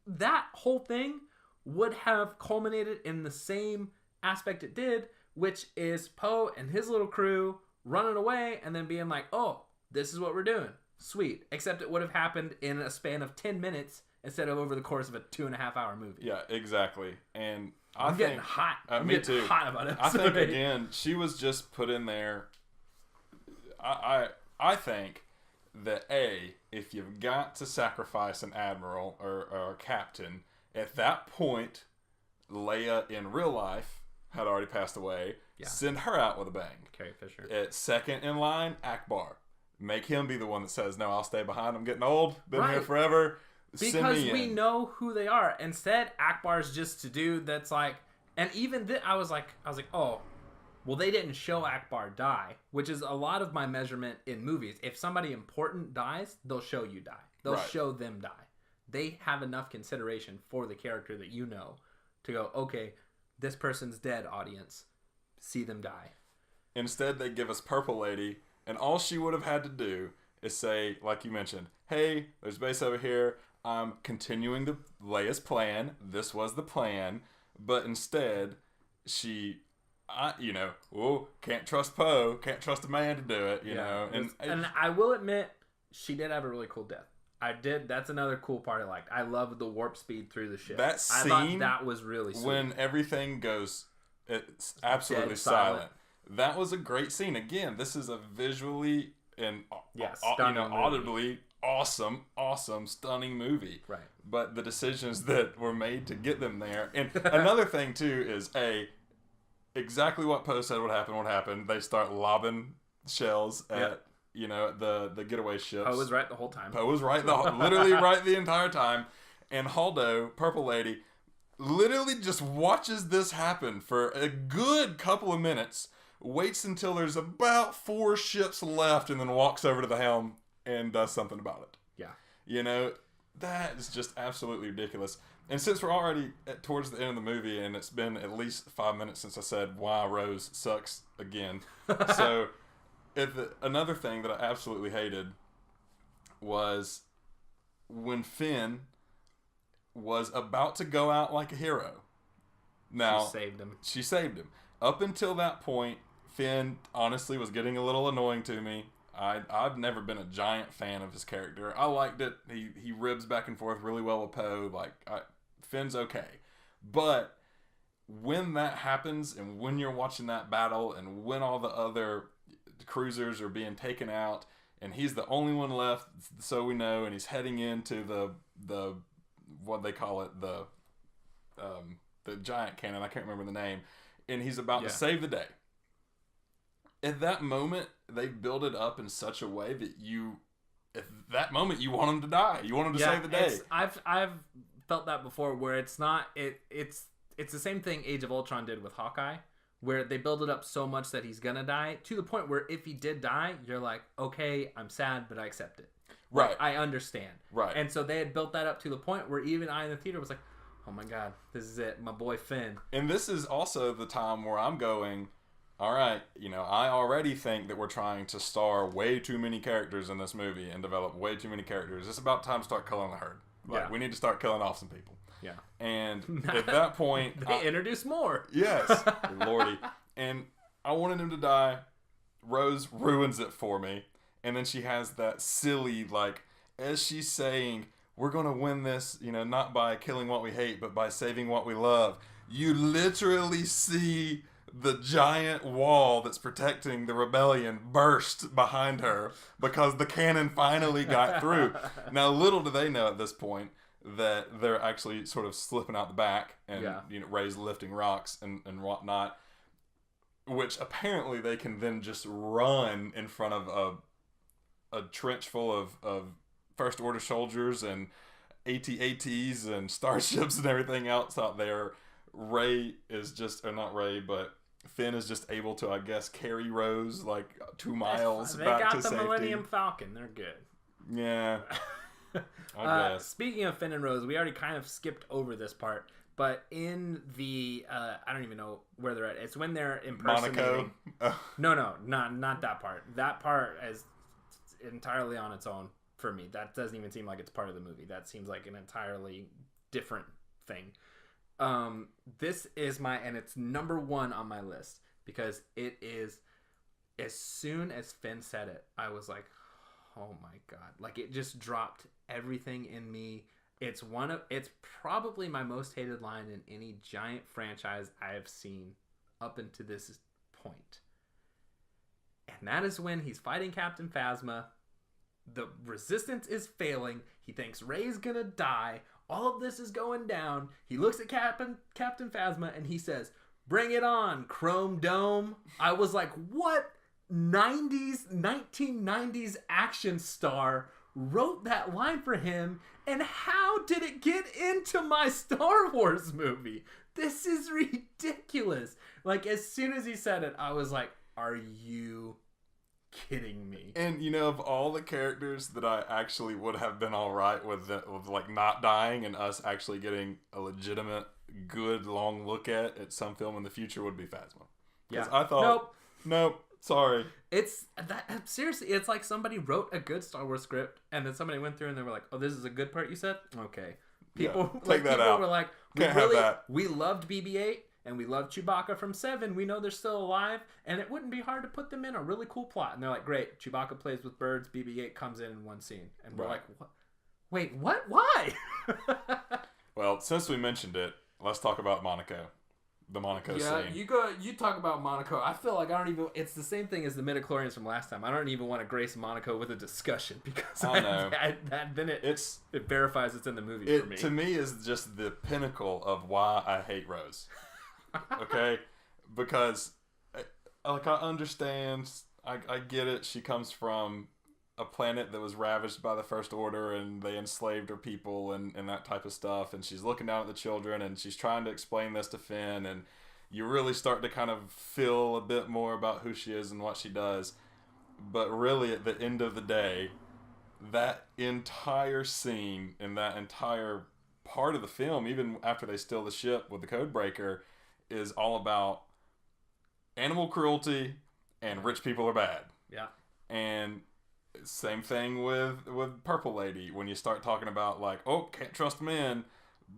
That whole thing would have culminated in the same aspect it did, which is Poe and his little crew running away and then being like, oh, this is what we're doing. Sweet. Except it would have happened in a span of 10 minutes instead of over the course of a 2.5-hour movie. Yeah, exactly. And I'm getting hot. Me too. Getting hot about it. I think, again, she was just put in there. I think that, if you've got to sacrifice an admiral or a captain, at that point, Leia in real life had already passed away. Yeah. Send her out with a bang. Carrie Fisher. At second in line, Akbar. Make him be the one that says, no, I'll stay behind. I'm getting old. Been here forever. Because we know who they are. Instead, Akbar's just a dude that's like... And even I was like, oh, well, they didn't show Akbar die, which is a lot of my measurement in movies. If somebody important dies, they'll show you die. They'll show them die. They have enough consideration for the character that you know to go, okay, this person's dead, audience. See them die. Instead, they give us Purple Lady... And all she would have had to do is say, like you mentioned, hey, there's base over here. I'm continuing Leia's plan. This was the plan. But instead, can't trust Poe. Can't trust a man to do it, you know. And I will admit, she did have a really cool death. I did. That's another cool part I liked. I loved the warp speed through the ship. That scene, I thought that was really sweet. When everything goes, it's absolutely silent. That was a great scene. Again, this is a visually and audibly awesome, stunning movie. Right. But the decisions that were made to get them there. And another thing, too, is exactly what Poe said would happen. They start lobbing shells at, the getaway ships. Poe was right the whole time. Poe was right, literally right the entire time. And Holdo, Purple Lady, literally just watches this happen for a good couple of minutes, waits until there's about 4 ships left, and then walks over to the helm and does something about it. Yeah. That is just absolutely ridiculous. And since we're already towards the end of the movie, and it's been at least 5 minutes since I said why Rose sucks again. So, another thing that I absolutely hated was when Finn was about to go out like a hero. Now, She saved him. Up until that point, Finn honestly was getting a little annoying to me. I've never been a giant fan of his character. I liked it. He ribs back and forth really well with Poe. Finn's okay. But when that happens, and when you're watching that battle, and when all the other cruisers are being taken out, and he's the only one left, so we know, and he's heading into the what they call it, the giant cannon. I can't remember the name. And he's about to save the day. At that moment, they build it up in such a way that at that moment, you want him to die. You want him to save the day. I've felt that before, where it's not it's the same thing Age of Ultron did with Hawkeye, where they build it up so much that he's gonna die, to the point where if he did die, you're like, okay, I'm sad, but I accept it. Right. Like, I understand. Right. And so they had built that up to the point where even I in the theater was like, oh my God, this is it, my boy Finn. And this is also the time where I'm going, all right, I already think that we're trying to star way too many characters in this movie and develop way too many characters. It's about time to start killing the herd. We need to start killing off some people. Yeah. And at that point... they introduce more. Yes. Lordy. And I wanted him to die. Rose ruins it for me. And then she has that silly, as she's saying, we're going to win this, not by killing what we hate, but by saving what we love. You literally see the giant wall that's protecting the rebellion burst behind her because the cannon finally got through. Now, little do they know at this point that they're actually sort of slipping out the back and Rey's lifting rocks and whatnot, which apparently they can then just run in front of a trench full of First Order soldiers and AT-ATs and starships and everything else out there. Rey is just, or not Rey, but Finn is just able to, I guess, carry Rose 2 miles back to safety. They got the Millennium Falcon. They're good. Yeah. I guess. Speaking of Finn and Rose, we already kind of skipped over this part, but in the, I don't even know where they're at. It's when they're impersonating. Monaco? No, not that part. That part is entirely on its own for me. That doesn't even seem like it's part of the movie. That seems like an entirely different thing. This is and it's number 1 on my list because it is, as soon as Finn said it, I was like, oh my God. It just dropped everything in me. It's probably my most hated line in any giant franchise I have seen up until this point. And that is when he's fighting Captain Phasma. The resistance is failing. He thinks Rey's gonna die. All of this is going down. He looks at Captain Phasma and he says, "Bring it on, Chrome Dome." I was like, what 1990s action star wrote that line for him, and how did it get into my Star Wars movie? This is ridiculous. As soon as he said it, I was like, are you kidding me? And of all the characters that I actually would have been all right with not dying and us actually getting a legitimate good long look at some film in the future would be Phasma. Yeah. I thought nope, sorry. It's that, seriously, it's like somebody wrote a good Star Wars script and then somebody went through and they were like, oh, this is a good part you said? Okay. People take that out. Were like, we loved BB-8 and we loved Chewbacca from 7. We know they're still alive, and it wouldn't be hard to put them in a really cool plot. And they're like, great, Chewbacca plays with birds, BB-8 comes in one scene. And we're like, what? Wait, what? Why? Well, since we mentioned it, let's talk about Monaco. the Monaco Yeah, scene. you talk about Monaco. I feel like I don't even. It's the same thing as the midichlorians from last time. I don't even want to grace Monaco with a discussion because I know. Then it verifies it's in the movie It for me. to me is just the pinnacle of why I hate Rose. Okay, because like I understand, I get it. She comes from a planet that was ravaged by the First Order and they enslaved her people and that type of stuff, and she's looking down at the children and she's trying to explain this to Finn, and you really start to kind of feel a bit more about who she is and what she does. But really at the end of the day, that entire scene and that entire part of the film, even after they steal the ship with the Codebreaker, is all about animal cruelty and rich people are bad. Yeah. And same thing with Purple Lady. When you start talking about like, oh, can't trust men,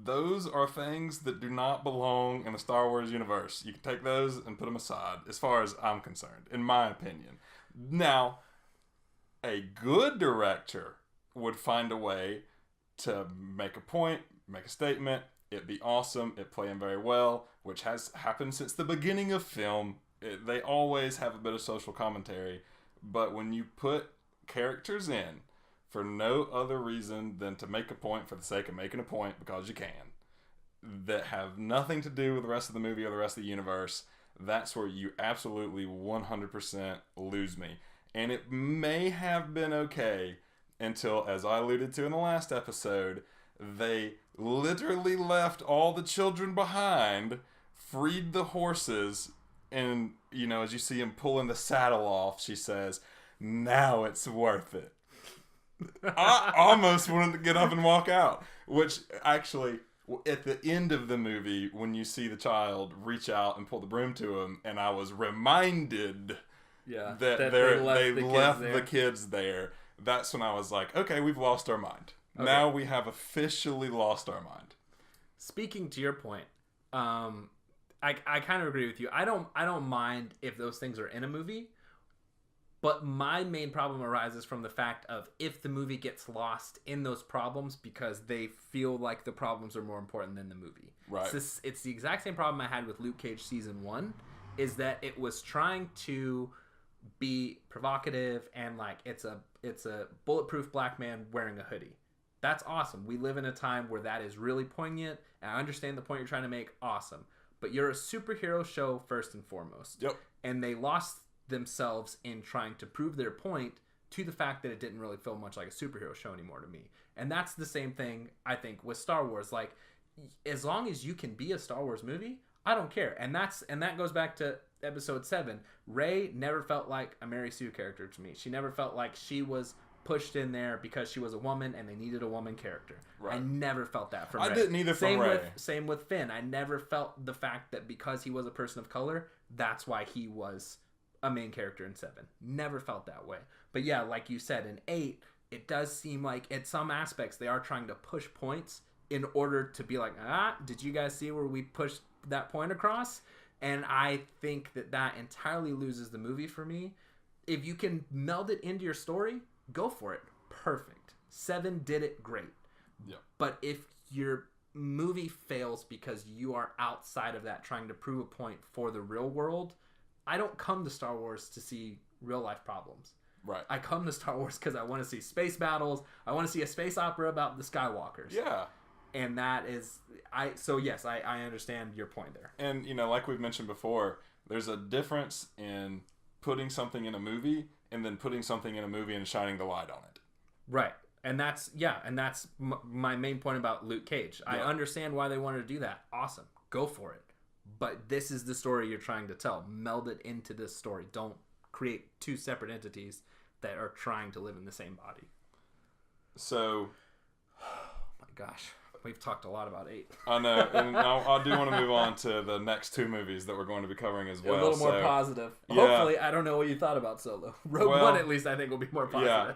those are things that do not belong in the Star Wars universe. You can take those and put them aside, as far as I'm concerned, in my opinion. Now, a good director would find a way to make a point, make a statement, it be awesome, it play in very well, which has happened since the beginning of film. They always have a bit of social commentary, but when you put characters in for no other reason than to make a point for the sake of making a point because you can, that have nothing to do with the rest of the movie or the rest of the universe, that's where you absolutely 100% lose me. And it may have been okay until, as I alluded to in the last episode, they literally left all the children behind, freed the horses, and, you know, as you see him pulling the saddle off, she says, now it's worth it. I almost wanted to get up and walk out. Which, actually, at the end of the movie, when you see the child reach out and pull the broom to him, and I was reminded that they left the kids there, that's when I was like, okay, we've lost our mind. Okay. Now we have officially lost our mind. Speaking to your point, I kind of agree with you. I don't mind if those things are in a movie. But my main problem arises from the fact of if the movie gets lost in those problems because they feel like the problems are more important than the movie. Right. It's the exact same problem I had with Luke Cage Season 1, is that it was trying to be provocative and like it's a bulletproof black man wearing a hoodie. That's awesome. We live in a time where that is really poignant, and I understand the point you're trying to make. Awesome. But you're a superhero show first and foremost. Yep. And they lost themselves in trying to prove their point to the fact that it didn't really feel much like a superhero show anymore to me. And that's the same thing, I think, with Star Wars. Like, as long as you can be a Star Wars movie, I don't care. And that goes back to Episode 7. Rey never felt like a Mary Sue character to me. She never felt like she was pushed in there because she was a woman and they needed a woman character. Right. I never felt that from Rey. I didn't either from Rey. Same with Finn. I never felt the fact that because he was a person of color, that's why he was a main character in 7. Never felt that way. But yeah, like you said, in 8, it does seem like at some aspects they are trying to push points in order to be like, did you guys see where we pushed that point across? And I think that entirely loses the movie for me. If you can meld it into your story, go for it. Perfect. 7 did it great. Yeah. But if your movie fails because you are outside of that trying to prove a point for the real world, I don't come to Star Wars to see real life problems. Right. I come to Star Wars because I want to see space battles. I want to see a space opera about the Skywalkers. Yeah. And that is, so yes, I understand your point there. And, you know, like we've mentioned before, there's a difference in putting something in a movie and then putting something in a movie and shining the light on it. Right. And that's my main point about Luke Cage. Yeah. I understand why they wanted to do that. Awesome. Go for it. But this is the story you're trying to tell. Meld it into this story. Don't create two separate entities that are trying to live in the same body. So, oh my gosh, we've talked a lot about 8. I know, and I do want to move on to the next 2 movies that we're going to be covering as well. A little more positive. Yeah. Hopefully, I don't know what you thought about Solo. Rogue One, at least, I think will be more positive. Yeah.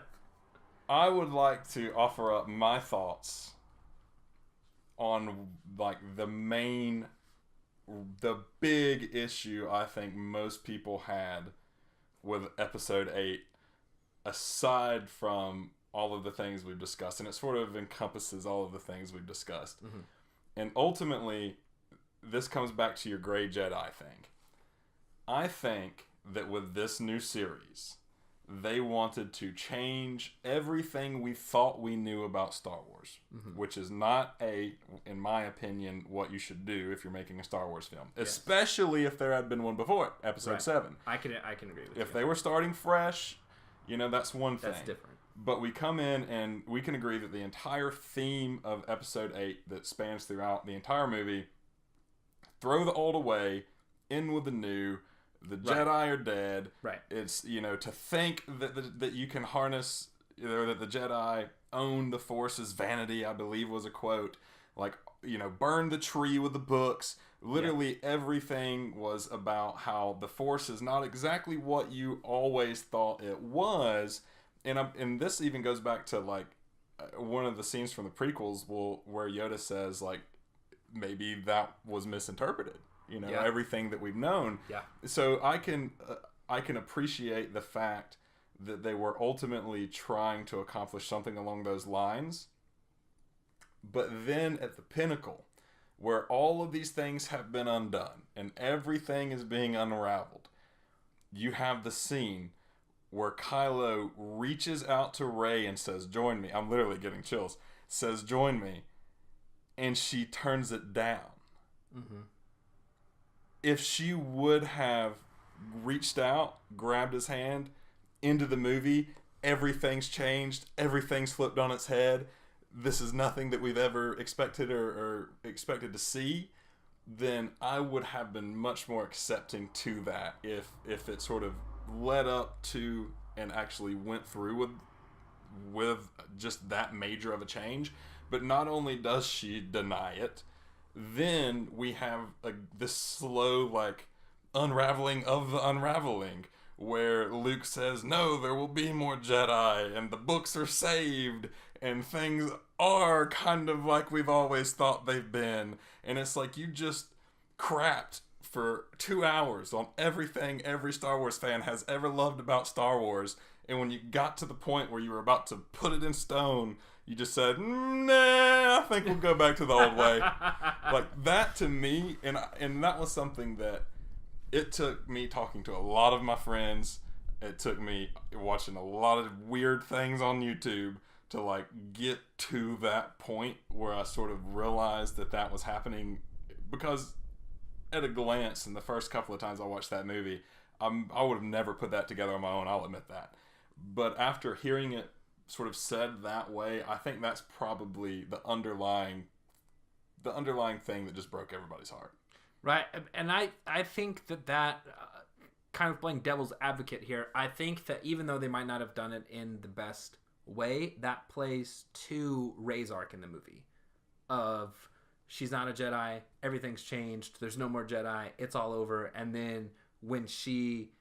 I would like to offer up my thoughts on like the big issue I think most people had with Episode 8, aside from all of the things we've discussed, and it sort of encompasses all of the things we've discussed. Mm-hmm. And ultimately, this comes back to your gray Jedi thing. I think that with this new series, they wanted to change everything we thought we knew about Star Wars, which is not in my opinion, what you should do if you're making a Star Wars film, especially if there had been one before it, Episode 7. I can agree with you. If they were starting fresh, that's one thing. That's different. But we come in and we can agree that the entire theme of Episode 8 that spans throughout the entire movie, throw the old away, in with the new. The Jedi are dead. Right. It's, to think that you can harness, that the Jedi own the Force's vanity, I believe was a quote. Like, burn the tree with the books. Literally everything was about how the Force is not exactly what you always thought it was. And this even goes back to, like, one of the scenes from the prequels where Yoda says, like, maybe that was misinterpreted. Everything that we've known. Yeah. So I can appreciate the fact that they were ultimately trying to accomplish something along those lines. But then at the pinnacle, where all of these things have been undone and everything is being unraveled, you have the scene where Kylo reaches out to Rey and says, "Join me." I'm literally getting chills. Says, "Join me." And she turns it down. Mm-hmm. If she would have reached out, grabbed his hand, into the movie, everything's changed, everything's flipped on its head, this is nothing that we've ever expected or expected to see, then I would have been much more accepting to that if it sort of led up to and actually went through with just that major of a change. But not only does she deny it, then we have this slow, like, unraveling of the unraveling, where Luke says, "No, there will be more Jedi, and the books are saved, and things are kind of like we've always thought they've been." And it's like you just crapped for 2 hours on everything every Star Wars fan has ever loved about Star Wars, and when you got to the point where you were about to put it in stone, you just said, "Nah, I think we'll go back to the old way." Like, that to me, and that was something that it took me talking to a lot of my friends. It took me watching a lot of weird things on YouTube to, like, get to that point where I sort of realized that was happening. Because at a glance, in the first couple of times I watched that movie, I would have never put that together on my own, I'll admit that. But after hearing it sort of said that way, I think that's probably the underlying thing that just broke everybody's heart. Right, and I think that kind of playing devil's advocate here, I think that even though they might not have done it in the best way, that plays to Rey's arc in the movie. Of, she's not a Jedi, everything's changed, there's no more Jedi, it's all over, and then when she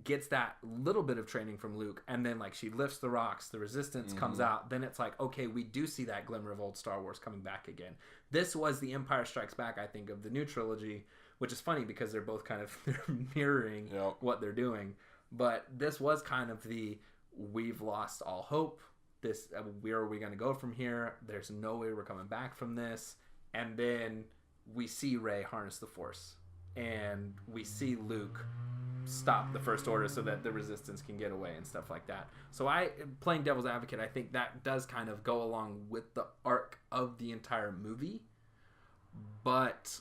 gets that little bit of training from Luke, and then, like, she lifts the rocks, the resistance comes out, then it's like, okay, we do see that glimmer of old Star Wars coming back again. This was the Empire Strikes Back, I think, of the new trilogy, which is funny because they're both kind of they're mirroring what they're doing. But this was kind of the, we've lost all hope. This, where are we going to go from here? There's no way we're coming back from this. And then we see Rey harness the Force, and we see Luke stop the First Order so that the Resistance can get away and stuff like that. So playing devil's advocate, I think that does kind of go along with the arc of the entire movie. But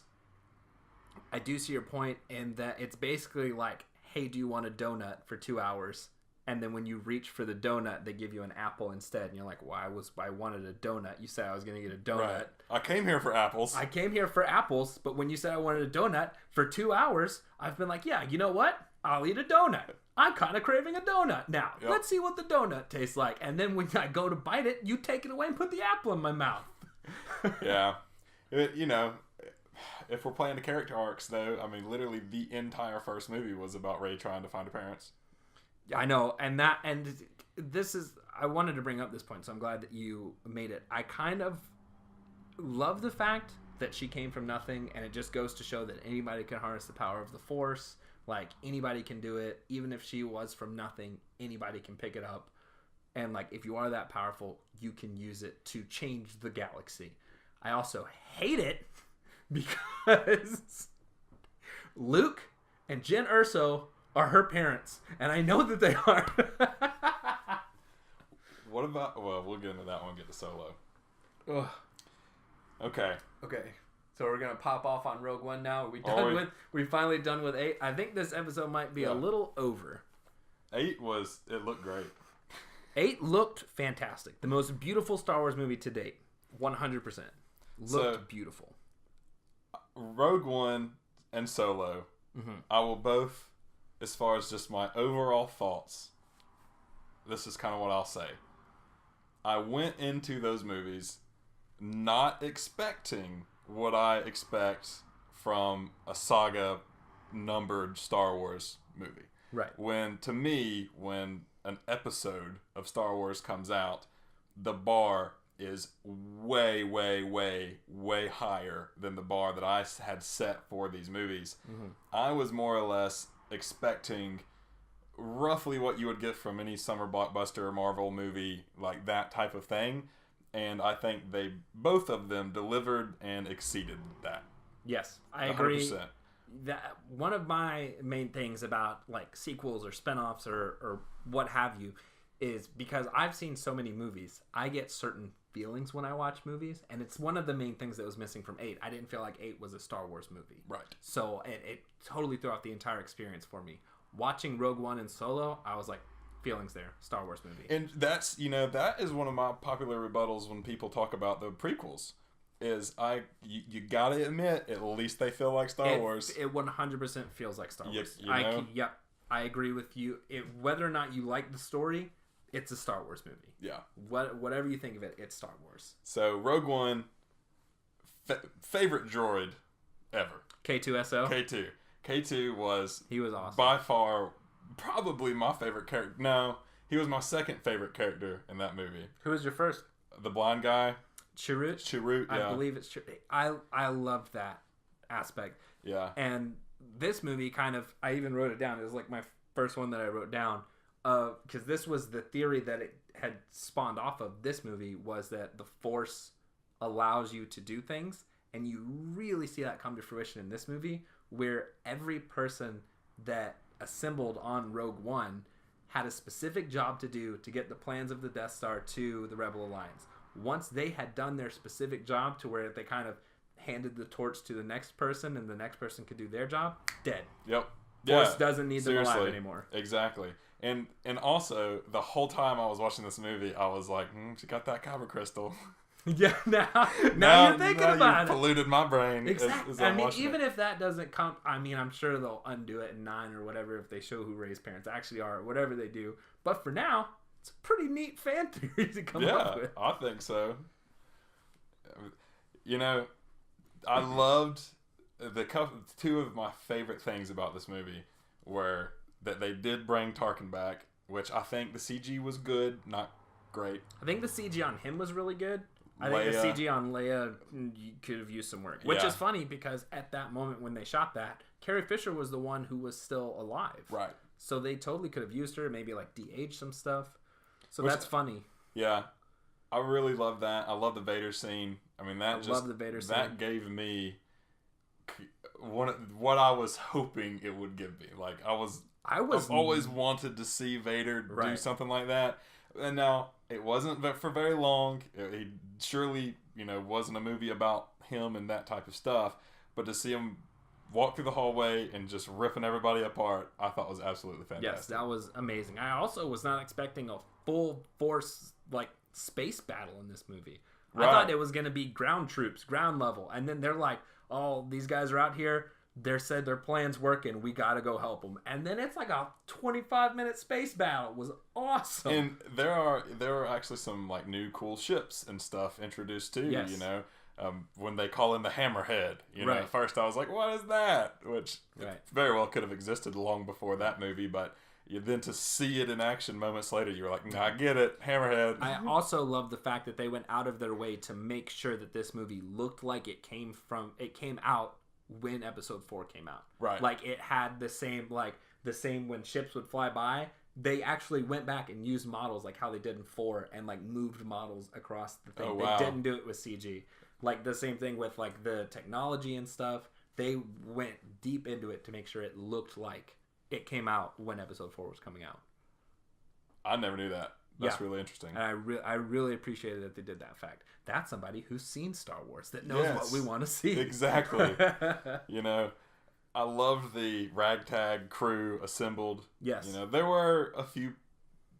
I do see your point in that it's basically like, hey, do you want a donut for 2 hours? And then when you reach for the donut, they give you an apple instead. And you're like, well, I wanted a donut. You said I was going to get a donut. Right. I came here for apples. But when you said I wanted a donut for 2 hours, I've been like, yeah, you know what? I'll eat a donut. I'm kind of craving a donut now. Yep. Let's see what the donut tastes like. And then when I go to bite it, you take it away and put the apple in my mouth. Yeah. If we're playing the character arcs, though, I mean, literally the entire first movie was about Rey trying to find her parents. I know, and this is, I wanted to bring up this point, so I'm glad that you made it. I kind of love the fact that she came from nothing, and it just goes to show that anybody can harness the power of the Force. Like, anybody can do it. Even if she was from nothing, anybody can pick it up. And, like, if you are that powerful, you can use it to change the galaxy. I also hate it because Luke and Jen Erso are her parents, and I know that they are. What about? Well, we'll get into that one. Get to Solo. Ugh. Okay. So we're gonna pop off on Rogue One now. Are we done with? We finally done with 8. I think this episode might be a little over. 8 was. It looked great. 8 looked fantastic. The most beautiful Star Wars movie to date. 100%. Looked beautiful. Rogue One and Solo. I will both, as far as just my overall thoughts, this is kind of what I'll say. I went into those movies not expecting what I expect from a saga numbered Star Wars movie. Right. When an episode of Star Wars comes out, the bar is way, way, way, way higher than the bar that I had set for these movies. I was more or less expecting roughly what you would get from any summer blockbuster or Marvel movie, like that type of thing. And I think both of them delivered and exceeded that. Yes, I agree. 100%. That one of my main things about like sequels or spinoffs or what have you is because I've seen so many movies, I get certain feelings when I watch movies, and it's one of the main things that was missing from 8. I didn't feel like 8 was a Star Wars movie. Right. So it totally threw off the entire experience for me. Watching Rogue One and Solo, I was like, feelings there. Star Wars movie. And that's, that is one of my popular rebuttals when people talk about the prequels. Is you gotta admit, at least they feel like Star Wars. It 100% feels like Star Wars. Yep, I agree with you. Whether or not you like the story, it's a Star Wars movie. Yeah. Whatever you think of it, it's Star Wars. So Rogue One, favorite droid ever. K2SO. K2 was awesome. By far, probably my favorite character. No, he was my second favorite character in that movie. Who was your first? The blind guy. Chirrut, yeah. I believe it's Chirrut. I loved that aspect. Yeah. And this movie I even wrote it down. It was like my first one that I wrote down. Because this was the theory that it had spawned off of this movie, was that the Force allows you to do things. And you really see that come to fruition in this movie, where every person that assembled on Rogue One had a specific job to do to get the plans of the Death Star to the Rebel Alliance. Once they had done their specific job to where they kind of handed the torch to the next person and the next person could do their job, dead. Yep. Force doesn't need them alive anymore. Exactly. And also, the whole time I was watching this movie, I was like, she got that kyber crystal. Yeah, now you're thinking about it. Polluted my brain. Exactly. I mean, even if that doesn't come, I'm sure they'll undo it in 9 or whatever if they show who Rey's parents actually are or whatever they do. But for now, it's a pretty neat fan theory to come up with. Yeah, I think so. I loved two of my favorite things about this movie were that they did bring Tarkin back, which I think the CG was good, not great. I think the CG on him was really good. I think the CG on Leia could have used some work. Which is funny because at that moment when they shot that, Carrie Fisher was the one who was still alive. Right. So they totally could have used her, maybe like de-age some stuff. So that's funny. Yeah. I really love that. I love the Vader scene. I mean, love the Vader scene. That gave me what I was hoping it would give me. Like, I've always wanted to see Vader do something like that. And now, it wasn't for very long. He surely, wasn't a movie about him and that type of stuff. But to see him walk through the hallway and just ripping everybody apart, I thought was absolutely fantastic. Yes, that was amazing. I also was not expecting a full force, space battle in this movie. Right. I thought it was going to be ground troops, ground level. And then they're like, oh, these guys are out here. They said their plan's working. We got to go help them. And then it's like a 25-minute space battle. It was awesome. And there are actually some new cool ships and stuff introduced too. Yes. When they call in the Hammerhead. At first I was like, what is that? Which very well could have existed long before that movie, but then to see it in action moments later, you were like, I get it, Hammerhead. I also love the fact that they went out of their way to make sure that this movie looked like it came out when Episode 4 came out. Right. Like it had the same when ships would fly by. They actually went back and used models like how they did in 4 and moved models across the thing. Oh, wow. They didn't do it with CG. Like the same thing with like the technology and stuff. They went deep into it to make sure it looked like it came out when episode 4 was coming out. I never knew that. That's really interesting. And I really appreciated that they did that fact. That's somebody who's seen Star Wars that knows what we want to see. Exactly. You know, I loved the ragtag crew assembled. Yes. You know, there were a few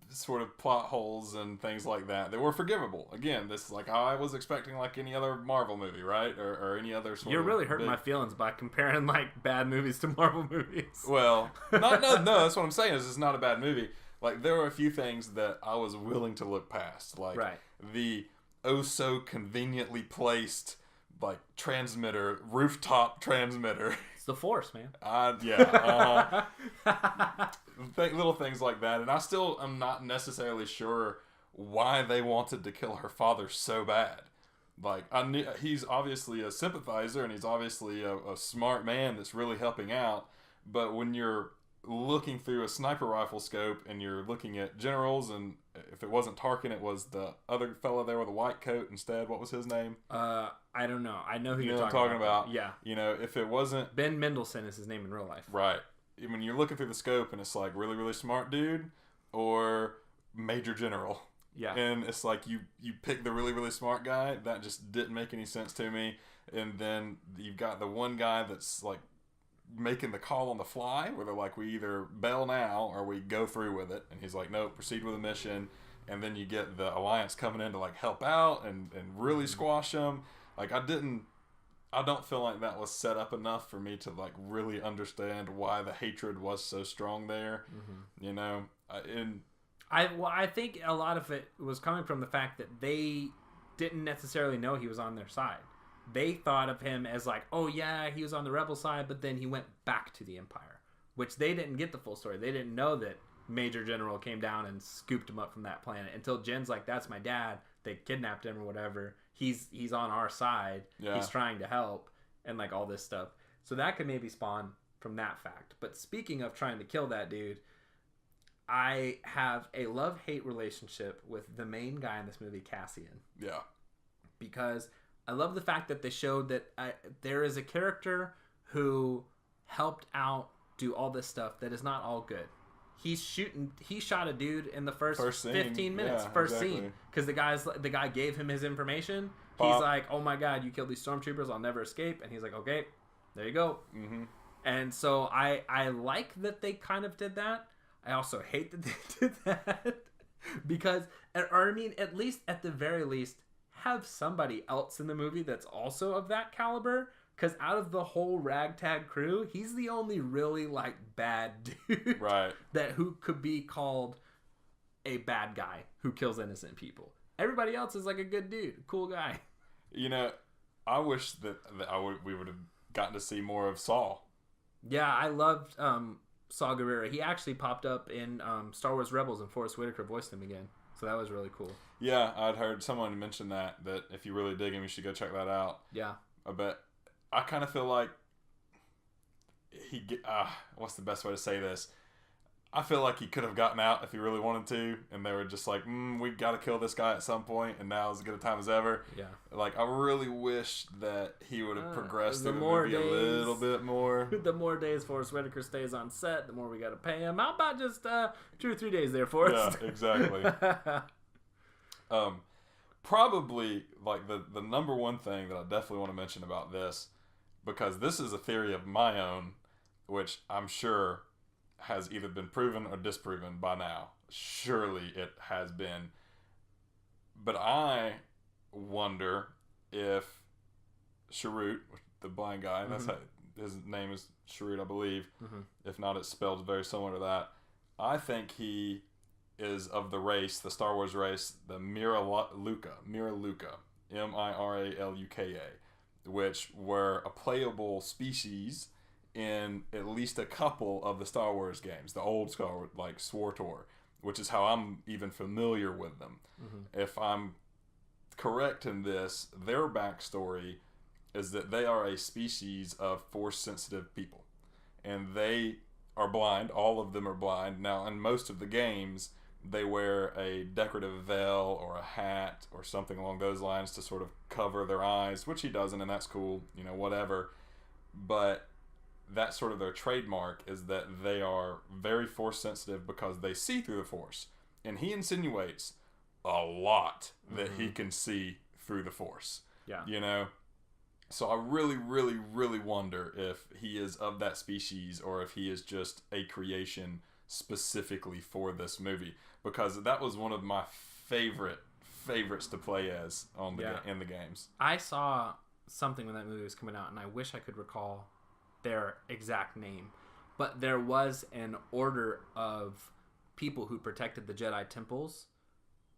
sort of plot holes and things like that were forgivable. Again, this is like how I was expecting like any other Marvel movie, right? Or any other sort You're of really hurting my feelings by comparing like bad movies to Marvel movies. Well, no, that's what I'm saying is it's not a bad movie. Like there were a few things that I was willing to look past. Like the so conveniently placed like transmitter, rooftop transmitter. It's the Force, man. Little things like that, and I still am not necessarily sure why they wanted to kill her father so bad. Like I knew he's obviously a sympathizer, and he's obviously a smart man that's really helping out. But when you're looking through a sniper rifle scope and you're looking at generals, and if it wasn't Tarkin, it was the other fella there with a white coat instead. What was his name? I don't know. I know who you you're know talking about. Yeah. You know, if it wasn't Ben Mendelsohn is his name in real life. Right. When you're looking through the scope and it's like really, really smart dude or Major General. Yeah. And it's like you pick the really, really smart guy. That just didn't make any sense to me. And then you've got the one guy that's like making the call on the fly where they're like, we either bail now or we go through with it. And he's like, no, proceed with the mission. And then you get the Alliance coming in to like help out and really squash them. Like I don't feel like that was set up enough for me to like really understand why the hatred was so strong there. You know, I think a lot of it was coming from the fact that they didn't necessarily know he was on their side. They thought of him as like, oh yeah, he was on the rebel side, but then he went back to the Empire, which they didn't get the full story. They didn't know that Major General came down and scooped him up from that planet until Jen's like, that's my dad. They kidnapped him or whatever. He's on our side. Yeah. He's trying to help and like all this stuff. So that could maybe spawn from that fact. But speaking of trying to kill that dude, I have a love-hate relationship with the main guy in this movie, Cassian. Yeah. Because I love the fact that they showed that there is a character who helped out do all this stuff that is not all good. He shot a dude in the first 15 minutes, scene. Because the guy gave him his information. Pop. He's like, oh my God, you killed these stormtroopers, I'll never escape. And he's like, okay, there you go. Mm-hmm. And so I like that they kind of did that. I also hate that they did that. Because, or I mean, at the very least, have somebody else in the movie that's also of that caliber. Because out of the whole ragtag crew, he's the only really like bad dude, right? Who could be called a bad guy who kills innocent people. Everybody else is like a good dude, cool guy. You know, I wish that we would have gotten to see more of Saul. Yeah, I loved Saul Guerrero. He actually popped up in Star Wars Rebels, and Forrest Whitaker voiced him again. So that was really cool. Yeah, I'd heard someone mention that if you really dig him, you should go check that out. Yeah. I bet. I kind of feel like what's the best way to say this? I feel like he could have gotten out if he really wanted to, and they were just like, we got to kill this guy at some point, and now is as good a time as ever. Yeah. Like, I really wish that he would have progressed through the movie a little bit more. The more days Forrest Whitaker stays on set, the more we got to pay him. How about just 2 or 3 days there, Forrest? Yeah, exactly. Probably, like, the number one thing that I definitely want to mention about this, because this is a theory of my own, which I'm sure has either been proven or disproven by now. Surely it has been. But I wonder if Sharut, the blind guy, that's how, his name is Sharut, I believe. Mm-hmm. If not, it's spelled very similar to that. I think he is of the race, the Star Wars race, the Miraluka, Miraluka, which were a playable species in at least a couple of the Star Wars games, the old Star Wars, like SWTOR, which is how I'm even familiar with them. Mm-hmm. If I'm correct in this, their backstory is that they are a species of force-sensitive people. And they are blind. All of them are blind. Now, in most of the games, they wear a decorative veil or a hat or something along those lines to sort of cover their eyes, which he doesn't, and that's cool, whatever. But that's sort of their trademark, is that they are very Force sensitive because they see through the Force. And he insinuates a lot that he can see through the Force. Yeah. So I really, really, really wonder if he is of that species or if he is just a creation specifically for this movie, because that was one of my favorites to play as in the games. I saw something when that movie was coming out, and I wish I could recall their exact name, but there was an order of people who protected the Jedi temples,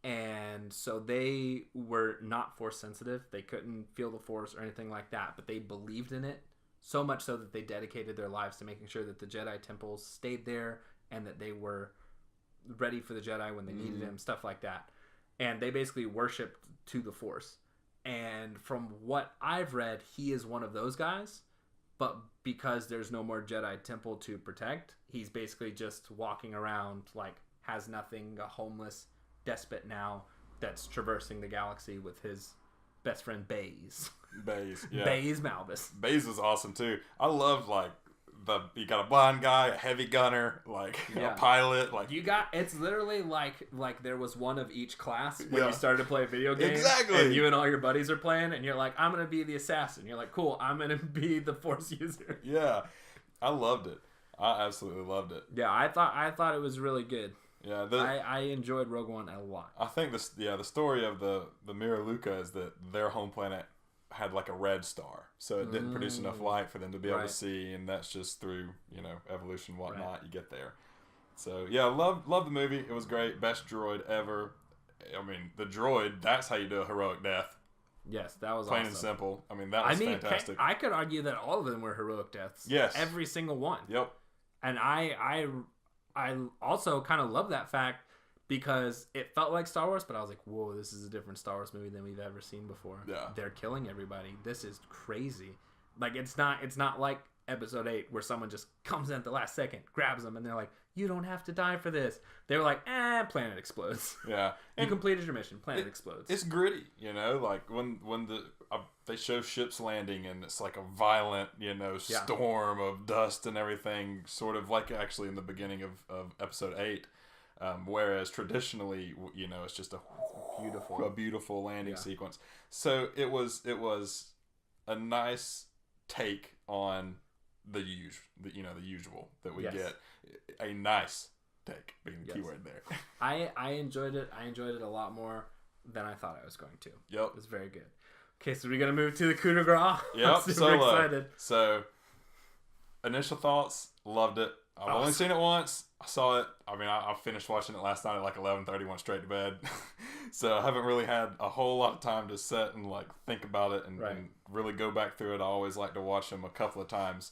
and so they were not Force sensitive. They couldn't feel the Force or anything like that, but they believed in it so much so that they dedicated their lives to making sure that the Jedi temples stayed there and that they were ready for the Jedi when they needed them, stuff like that. And they basically worshipped to the Force. And from what I've read, he is one of those guys. But because there's no more Jedi temple to protect, he's basically just walking around like has nothing, a homeless despot now that's traversing the galaxy with his best friend Baze. Yeah. Baze Malbus. Baze was awesome too. I loved you got a blind guy, a heavy gunner, a pilot, it's literally like there was one of each class when you started to play a video game. Exactly. And you and all your buddies are playing, and you're like, I'm gonna be the assassin. You're like, cool, I'm gonna be the Force user. Yeah, I loved it. I absolutely loved it. Yeah, I thought it was really good. Yeah, I enjoyed Rogue One a lot. I think the story of the Mira Luca is that their home planet had a red star, so it didn't produce enough light for them to be able to see, and that's just through evolution and whatnot. You get there. So yeah, love the movie. It was great. Best droid ever. I mean, the droid, that's how you do a heroic death. Yes, that was plain awesome. and simple. I mean, that was fantastic. I could argue that all of them were heroic deaths. Yes, every single one. Yep. And I also kind of love that fact, because it felt like Star Wars, but I was like, whoa, this is a different Star Wars movie than we've ever seen before. Yeah. They're killing everybody. This is crazy. Like, it's not like Episode 8 where someone just comes in at the last second, grabs them, and they're like, you don't have to die for this. They were like, planet explodes. Yeah. You completed your mission, planet explodes. It's gritty, like when they show ships landing and it's like a violent, storm of dust and everything, sort of like actually in the beginning of Episode 8. Whereas traditionally, it's just a beautiful landing sequence. So it was a nice take on the usual that we get. A nice take being the key word there. I enjoyed it. I enjoyed it a lot more than I thought I was going to. Yep. It was very good. Okay, so we're gonna move to the coup de grace. Yep. I'm super excited. So initial thoughts, loved it. I've only seen it once. I saw it. I mean, I finished watching it last night at 11:30, went straight to bed. So I haven't really had a whole lot of time to sit and think about it and really go back through it. I always like to watch them a couple of times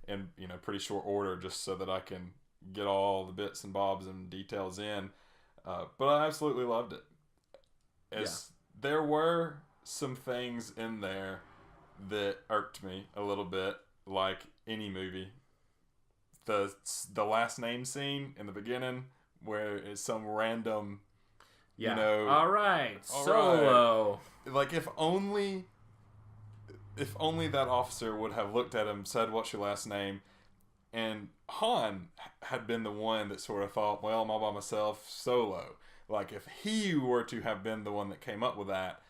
in pretty short order, just so that I can get all the bits and bobs and details in. But I absolutely loved it. There were some things in there that irked me a little bit, like any movie. The last name scene in the beginning, where it's some random, all right, Solo. Like if only that officer would have looked at him, said, "What's your last name?" And Han had been the one that sort of thought, "Well, I'm all by myself, Solo." Like if he were to have been the one that came up with that,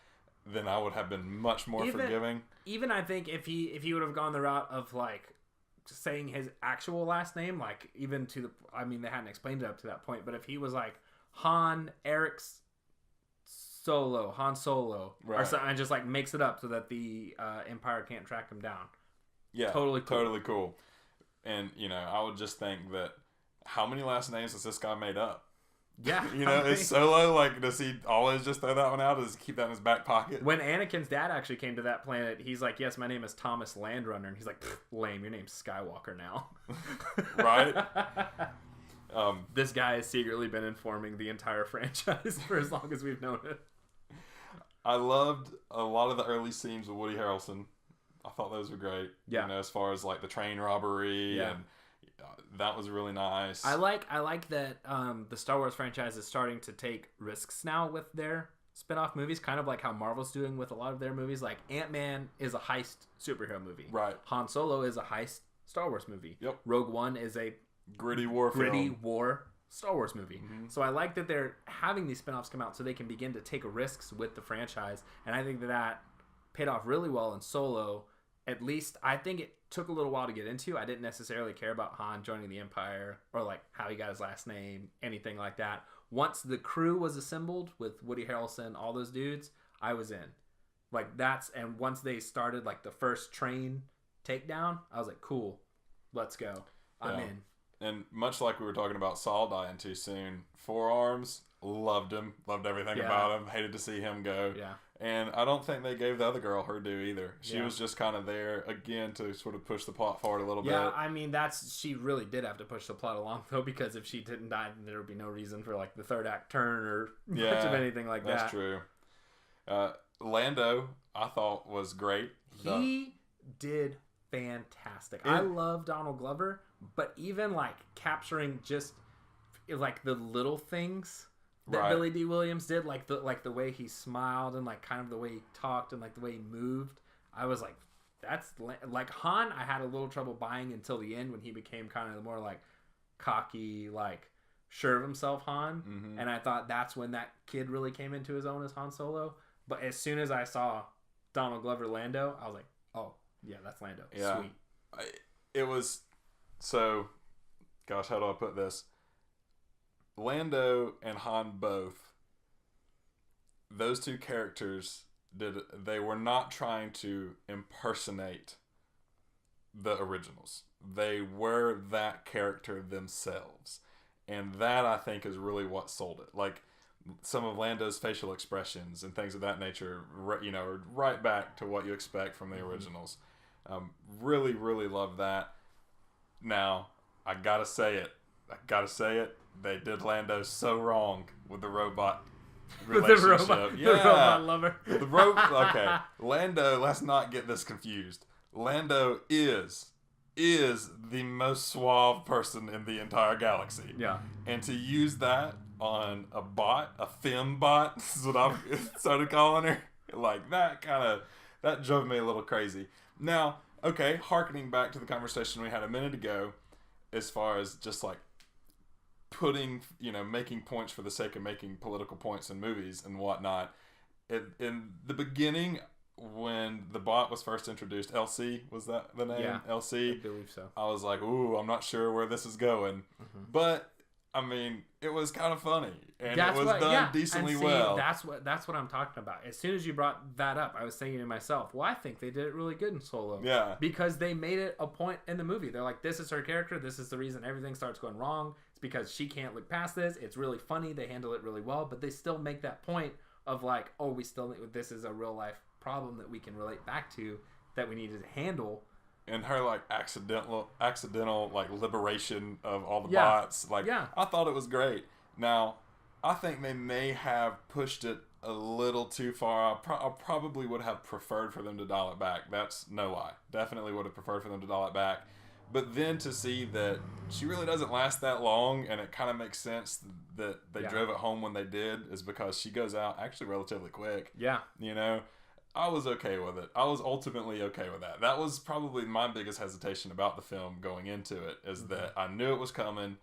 then I would have been much more forgiving. Even I think if he would have gone the route of saying his actual last name, even to they hadn't explained it up to that point, but if he was like Han Solo, or something, and just makes it up so that the Empire can't track him down. Yeah, totally cool. And I would just think that how many last names has this guy made up? Yeah, is Solo does he always just throw that one out? Does he keep that in his back pocket? When Anakin's dad actually came to that planet, he's like, "Yes, my name is Thomas Landrunner," and he's like, "Lame, your name's Skywalker now." Right. This guy has secretly been informing the entire franchise for as long as we've known it. I loved a lot of the early scenes with Woody Harrelson. I thought those were great. Yeah. As far as the train robbery and That was really nice. I like that the Star Wars franchise is starting to take risks now with their spin-off movies, kind of like how Marvel's doing with a lot of their movies. Like Ant-Man is a heist superhero movie. Right. Han Solo is a heist Star Wars movie. Yep. Rogue One is a gritty war Star Wars movie. Mm-hmm. So I like that they're having these spin-offs come out so they can begin to take risks with the franchise. And I think that paid off really well in Solo. At least I think it took a little while to get into. I didn't necessarily care about Han joining the Empire or like how he got his last name, anything like that. Once the crew was assembled with Woody Harrelson, all those dudes, I was in. Like and once they started like the first train takedown, I was like, cool, let's go. I'm in. And much like we were talking about Saul dying too soon, Forearms, loved him, loved everything about him, hated to see him go. Yeah. And I don't think they gave the other girl her due either. She was just kind of there again to sort of push the plot forward a little bit. Yeah, I mean she really did have to push the plot along though, because if she didn't die, then there would be no reason for like the third act turn or much of anything like that. That's true. Lando, I thought was great. He did fantastic. I love Donald Glover, but even like capturing just like the little things that Billy D. Williams did, like the way he smiled and like kind of the way he talked and like the way he moved, I was like, that's like Han. I had a little trouble buying until the end when he became kind of the more like cocky, like sure of himself Han, and I thought that's when that kid really came into his own as Han Solo. But as soon as I saw Donald Glover Lando, I was like, oh yeah, that's Lando. Yeah. Sweet. It was so. Gosh, how do I put this? Lando and Han both, those two characters they were not trying to impersonate the originals. They were that character themselves. And that, I think, is really what sold it. Like, some of Lando's facial expressions and things of that nature, are right back to what you expect from the originals. Really, really love that. Now, I gotta say it. They did Lando so wrong with the robot relationship. The robot lover. Okay. Lando, let's not get this confused. Lando is the most suave person in the entire galaxy. Yeah. And to use that on a bot, a fembot, is what I started calling her. Like, that drove me a little crazy. Now, okay, hearkening back to the conversation we had a minute ago, as far as just like putting, making points for the sake of making political points in movies and whatnot. In the beginning, when the bot was first introduced, LC, was that the name? Yeah, LC? I believe so. I was like, ooh, I'm not sure where this is going. But, I mean, it was kind of funny. And it was done decently well. That's what I'm talking about. As soon as you brought that up, I was thinking to myself, well, I think they did it really good in Solo. Yeah. Because they made it a point in the movie. They're like, this is her character. This is the reason everything starts going wrong. It's because she can't look past this. It's really funny. They handle it really well. But they still make that point of like, oh, this is a real life problem that we can relate back to, that we needed to handle. And her like accidental like liberation of all the bots. Like, I thought it was great. Now, I think they may have pushed it a little too far. I probably would have preferred for them to dial it back. That's no lie. Definitely would have preferred for them to dial it back. But then to see that she really doesn't last that long, and it kind of makes sense that they drove it home when they did, is because she goes out actually relatively quick. Yeah. I was okay with it. I was ultimately okay with that. That was probably my biggest hesitation about the film going into it, is that I knew it was coming.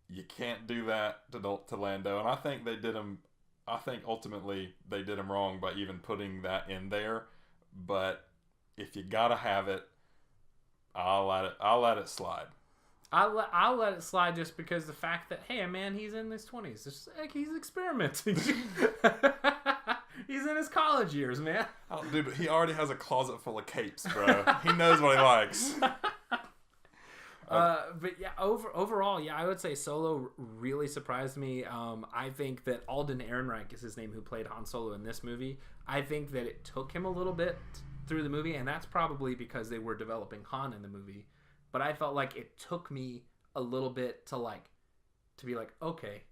You can't do that to Lando, and I think they did him. I think ultimately they did him wrong by even putting that in there. But if you gotta have it, I'll let it slide. I'll let it slide just because the fact that, hey man, he's in his 20s. It's like he's experimenting. He's in his college years, man. Oh, dude, he already has a closet full of capes, bro. He knows what he likes. But yeah, overall, yeah, I would say Solo really surprised me. I think that Alden Ehrenreich is his name, who played Han Solo in this movie. I think that it took him a little bit through the movie, and that's probably because they were developing Han in the movie. But I felt like it took me a little bit to be like, okay,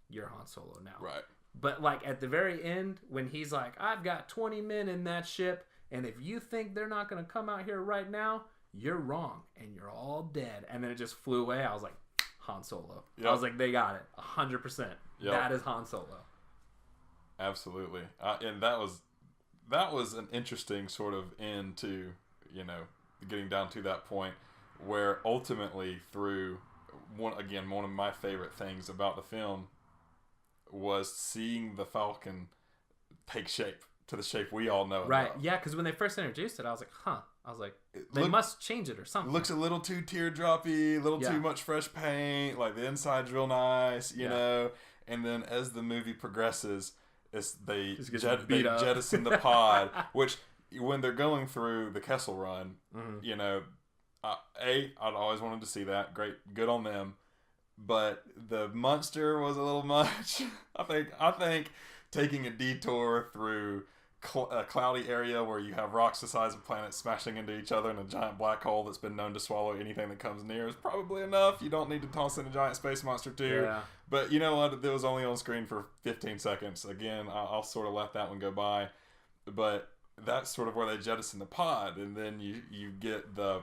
you're Han Solo now. Right. But like at the very end, when he's like, I've got 20 men in that ship, and if you think they're not going to come out here right now, you're wrong, and you're all dead. And then it just flew away. I was like, Han Solo. Yep. I was like, they got it. 100%. Yep. That is Han Solo. Absolutely. And that was an interesting sort of end to, you know, getting down to that point where ultimately through one of my favorite things about the film was seeing the Falcon take shape to the shape we all know. Right. About. Yeah, because when they first introduced it, I was like, huh. I was like, they must change it or something. Looks a little too teardroppy, a little too much fresh paint. Like the inside's real nice, you know. And then as the movie progresses, they jettison the pod, which when they're going through the Kessel Run, you know, I'd always wanted to see that. Great, good on them. But the Munster was a little much. I think taking a detour through a cloudy area where you have rocks the size of planets smashing into each other in a giant black hole that's been known to swallow anything that comes near is probably enough. You don't need to toss in a giant space monster too. Yeah. But you know what? It was only on screen for 15 seconds. Again, I'll sort of let that one go by. But that's sort of where they jettison the pod, and then you get the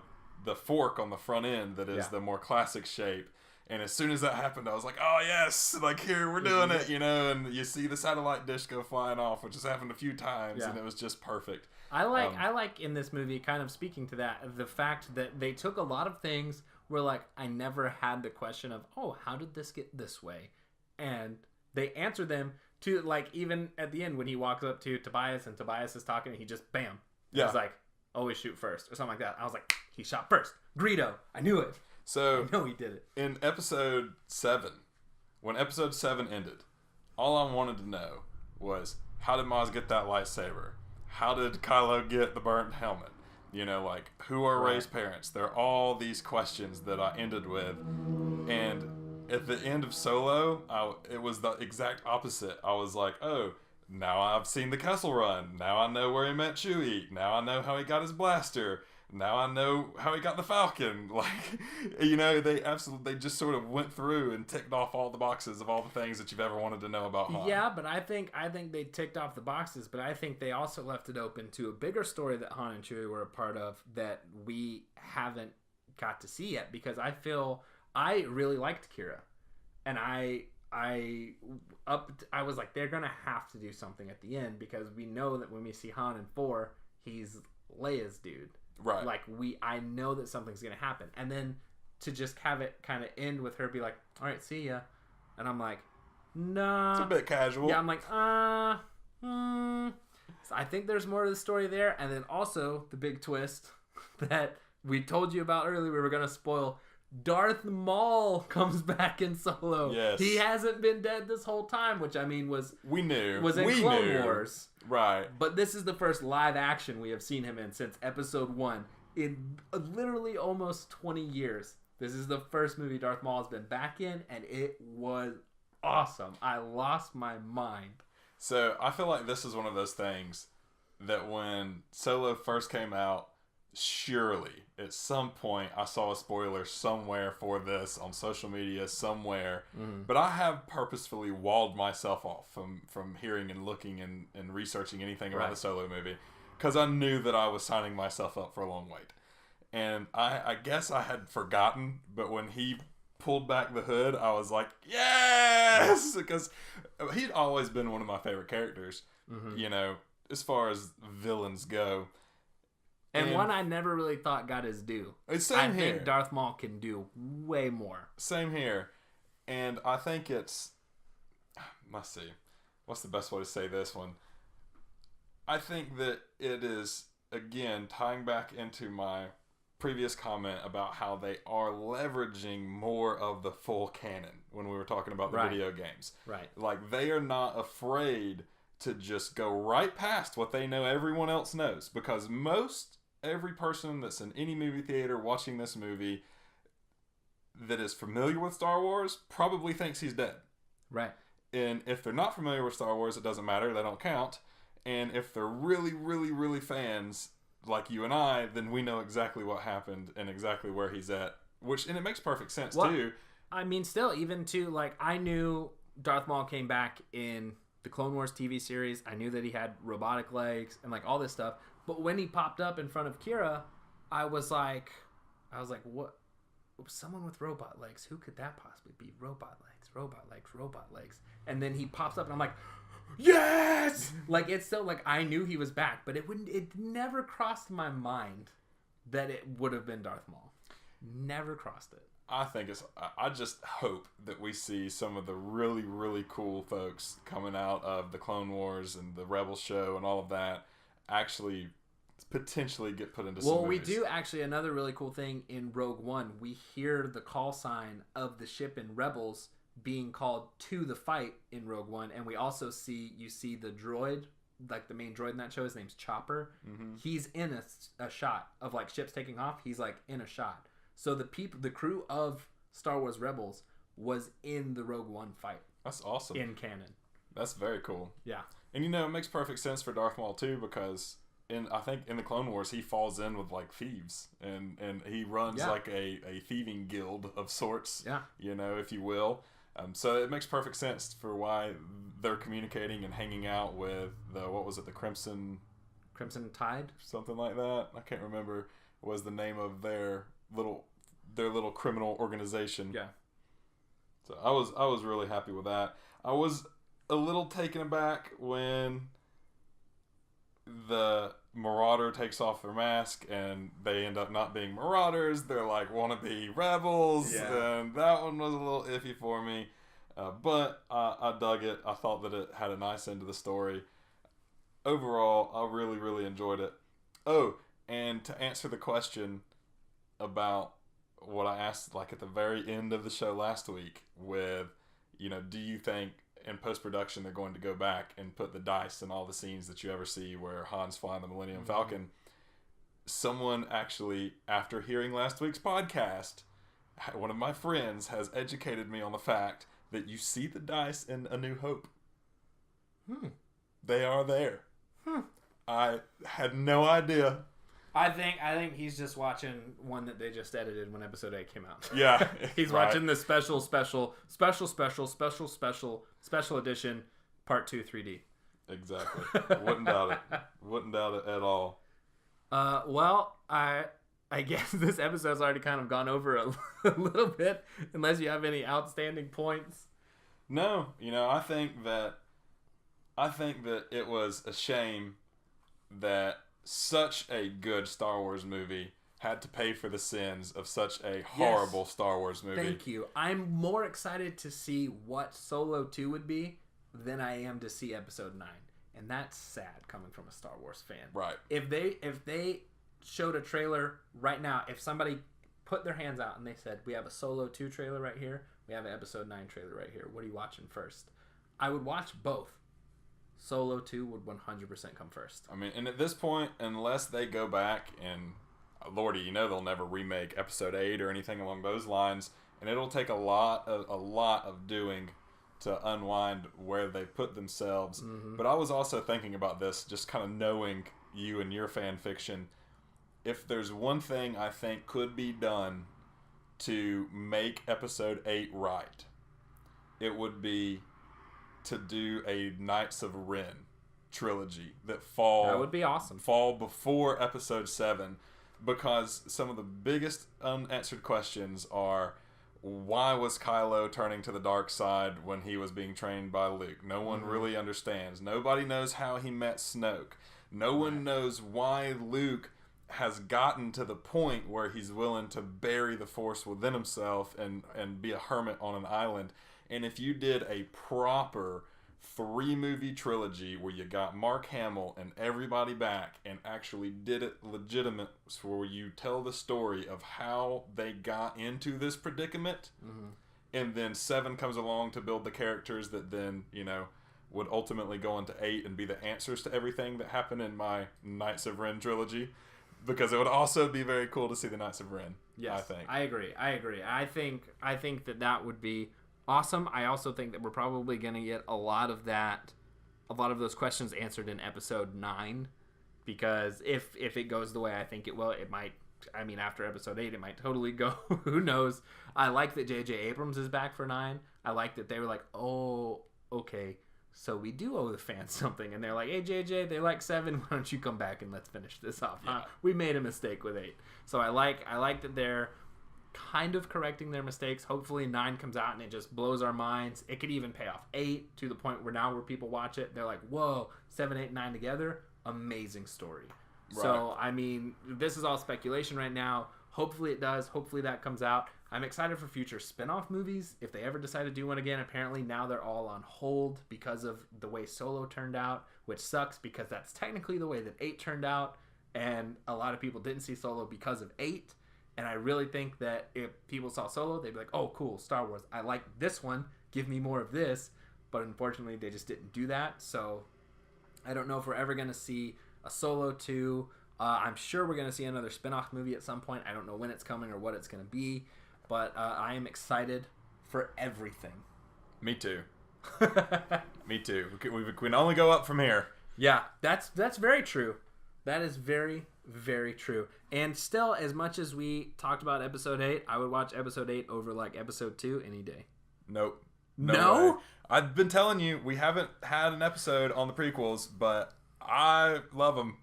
fork on the front end that is the more classic shape. And as soon as that happened, I was like, oh, yes, like, here, we're doing it, you know, and you see the satellite dish go flying off, which has happened a few times, and it was just perfect. I like in this movie, kind of speaking to that, the fact that they took a lot of things where, like, I never had the question of, oh, how did this get this way? And they answered them to, like, even at the end when he walks up to Tobias and Tobias is talking, and he just, bam. Yeah. He's like, always shoot first, or something like that. I was like, he shot first. Greedo. I knew it. So, I know he did it. In episode 7, when episode 7 ended, all I wanted to know was, how did Maz get that lightsaber? How did Kylo get the burnt helmet? You know, like, who are Rey's parents? There are all these questions that I ended with. And at the end of Solo, it was the exact opposite. I was like, oh, now I've seen the Kessel Run. Now I know where he met Chewie. Now I know how he got his blaster. Now I know how he got the Falcon. Like, you know, they just sort of went through and ticked off all the boxes of all the things that you've ever wanted to know about Han. Yeah, but I think they ticked off the boxes, but I think they also left it open to a bigger story that Han and Chewie were a part of that we haven't got to see yet, because I feel I really liked Kira. And I was like, they're going to have to do something at the end, because we know that when we see Han in 4, he's Leia's dude. Right. Like, I know that something's going to happen. And then to just have it kind of end with her be like, all right, see ya. And I'm like, nah. It's a bit casual. Yeah, I'm like, So I think there's more to the story there. And then also the big twist that we told you about earlier, we were going to spoil. Darth Maul comes back in Solo. Yes. He hasn't been dead this whole time, which I mean was in we Clone knew. Wars. Right. But this is the first live action we have seen him in since episode 1. In literally almost 20 years. This is the first movie Darth Maul has been back in, and it was awesome. I lost my mind. So I feel like this is one of those things that when Solo first came out, surely at some point I saw a spoiler somewhere for this on social media somewhere, but I have purposefully walled myself off from hearing and looking and researching anything about the Solo movie, because I knew that I was signing myself up for a long wait. And I guess I had forgotten, but when he pulled back the hood, I was like, yes, because he'd always been one of my favorite characters, you know, as far as villains go. And one I never really thought got his due. I think Darth Maul can do way more. Same here. And I think it's... Let's see. What's the best way to say this one? I think that it is, again, tying back into my previous comment about how they are leveraging more of the full canon when we were talking about the video games. Right. Like, they are not afraid to just go right past what they know everyone else knows. Because every person that's in any movie theater watching this movie that is familiar with Star Wars probably thinks he's dead. Right. And if they're not familiar with Star Wars, it doesn't matter. They don't count. And if they're really, really, really fans like you and I, then we know exactly what happened and exactly where he's at. And it makes perfect sense, too. I mean, still, even to, like, I knew Darth Maul came back in the Clone Wars TV series. I knew that he had robotic legs and, like, all this stuff. But when he popped up in front of Kira, I was like, what? Someone with robot legs. Who could that possibly be? Robot legs, robot legs, robot legs. And then he pops up, and I'm like, yes! Like, it's still like I knew he was back, but it never crossed my mind that it would have been Darth Maul. Never crossed it. I just hope that we see some of the really, really cool folks coming out of the Clone Wars and the Rebels show and all of that actually potentially get put into some movies. We do actually, another really cool thing in Rogue One, we hear the call sign of the ship in Rebels being called to the fight in Rogue One, and we also see the droid, like the main droid in that show, his name's Chopper. Mm-hmm. He's in a shot of like ships taking off. He's like in a shot. So the crew of Star Wars Rebels was in the Rogue One fight. That's awesome. In canon. That's very cool. Yeah. And it makes perfect sense for Darth Maul too, because I think in the Clone Wars he falls in with like thieves and he runs like a thieving guild of sorts. Yeah. If you will. So it makes perfect sense for why they're communicating and hanging out with the Crimson Tide? Something like that. I can't remember was the name of their little criminal organization. Yeah. So I was really happy with that. I was a little taken aback when the Marauder takes off their mask and they end up not being Marauders. They're like wannabe rebels. Yeah. And that one was a little iffy for me. But I dug it. I thought that it had a nice end to the story. Overall, I really, really enjoyed it. Oh, and to answer the question about what I asked like at the very end of the show last week with, do you think in post-production they're going to go back and put the dice in all the scenes that you ever see where Han's flying the Millennium Falcon? Someone actually, after hearing last week's podcast, one of my friends has educated me on the fact that you see the dice in A New Hope. They are there. I had no idea. I think he's just watching one that they just edited when episode 8 came out. Yeah. He's watching the special edition part 2 3D. Exactly. Wouldn't doubt it. Wouldn't doubt it at all. Well, I guess this episode's already kind of gone over a little bit, unless you have any outstanding points. No, I think that it was a shame that such a good Star Wars movie had to pay for the sins of such a horrible Star Wars movie. Thank you. I'm more excited to see what Solo 2 would be than I am to see Episode 9. And that's sad coming from a Star Wars fan. Right. If they showed a trailer right now, if somebody put their hands out and they said, we have a Solo 2 trailer right here, we have an Episode 9 trailer right here, what are you watching first? I would watch both. Solo 2 would 100% come first. I mean, and at this point, unless they go back and, Lordy, they'll never remake Episode 8 or anything along those lines, and it'll take a lot of doing to unwind where they put themselves. Mm-hmm. But I was also thinking about this, just kind of knowing you and your fan fiction. If there's one thing I think could be done to make Episode 8 right, it would be to do a Knights of Ren trilogy that would be awesome. Fall before Episode 7, because some of the biggest unanswered questions are, why was Kylo turning to the dark side when he was being trained by Luke? No one really understands. Nobody knows how he met Snoke. No one knows why Luke has gotten to the point where he's willing to bury the Force within himself and be a hermit on an island. And if you did a proper 3-movie trilogy where you got Mark Hamill and everybody back and actually did it legitimate, where you tell the story of how they got into this predicament, and then 7 comes along to build the characters that then, would ultimately go into 8 and be the answers to everything that happened in my Knights of Ren trilogy. Because it would also be very cool to see the Knights of Ren. Yes, I think. I agree. I think that would be awesome. I also think that we're probably going to get a lot of those questions answered in Episode 9, because if it goes the way I think it will, it might. I mean, after Episode 8, it might totally go. Who knows? I like that J.J. Abrams is back for 9. I like that they were like, oh, okay, so we do owe the fans something. And they're like, hey, JJ, they like 7. Why don't you come back and let's finish this off? Yeah. We made a mistake with 8. So I like that they're kind of correcting their mistakes. Hopefully 9 comes out and it just blows our minds. It could even pay off 8 to the point where now where people watch it, they're like, whoa, 7, 8, 9 together. Amazing story. Right. So, I mean, this is all speculation right now. Hopefully it does. Hopefully that comes out. I'm excited for future spin-off movies. If they ever decide to do one again, apparently now they're all on hold because of the way Solo turned out, which sucks because that's technically the way that 8 turned out. And a lot of people didn't see Solo because of 8. And I really think that if people saw Solo, they'd be like, oh, cool, Star Wars. I like this one. Give me more of this. But unfortunately, they just didn't do that. So I don't know if we're ever going to see a Solo 2. I'm sure we're going to see another spin-off movie at some point. I don't know when it's coming or what it's going to be. But I am excited for everything. Me too. Me too. We can only go up from here. Yeah, that's very true. That is very, very true. And still, as much as we talked about episode 8, I would watch episode 8 over like episode 2 any day. Nope. No? Way. I've been telling you, we haven't had an episode on the prequels, but I love them.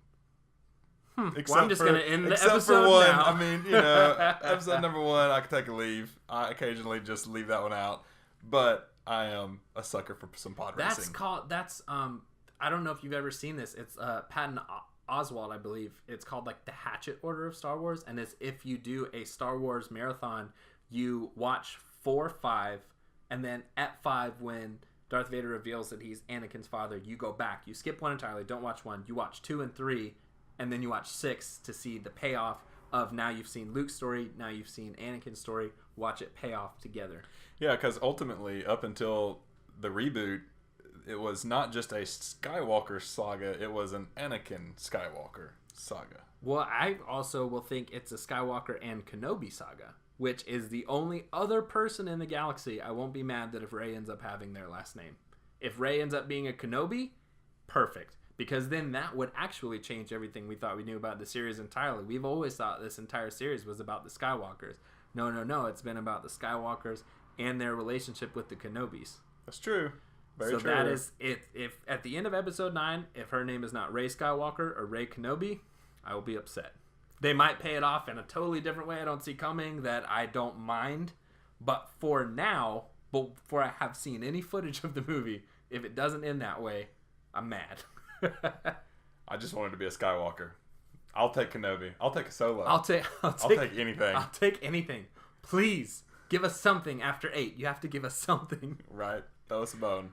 Well, I'm just going to end the episode for one. now. I mean, you know, episode number 1, I can take a leave. I occasionally just leave that one out. But I am a sucker for some pod racing. I don't know if you've ever seen this. It's Patton Oswalt, I believe. It's called like the Hatchet Order of Star Wars. And it's if you do a Star Wars marathon, you watch 4, 5, and then at 5 when Darth Vader reveals that he's Anakin's father, you go back. You skip 1 entirely, don't watch 1. You watch 2 and 3, and then you watch 6 to see the payoff of now you've seen Luke's story, now you've seen Anakin's story. Watch it pay off together. Yeah, because ultimately, up until the reboot, it was not just a Skywalker saga, it was an Anakin Skywalker saga. Well, I also will think it's a Skywalker and Kenobi saga, which is the only other person in the galaxy. I won't be mad that if Rey ends up having their last name. If Rey ends up being a Kenobi, perfect. Because then that would actually change everything we thought we knew about the series entirely. We've always thought this entire series was about the Skywalkers. No. It's been about the Skywalkers and their relationship with the Kenobis. That's true. Very true. So that is, if at the end of episode 9, if her name is not Rey Skywalker or Rey Kenobi, I will be upset. They might pay it off in a totally different way I don't see coming that I don't mind. But for now, before I have seen any footage of the movie, if it doesn't end that way, I'm mad. I just wanted to be a Skywalker. I'll take Kenobi. I'll take a Solo. I'll take anything. I'll take anything. Please give us something after 8. You have to give us something. Right. Throw us a bone.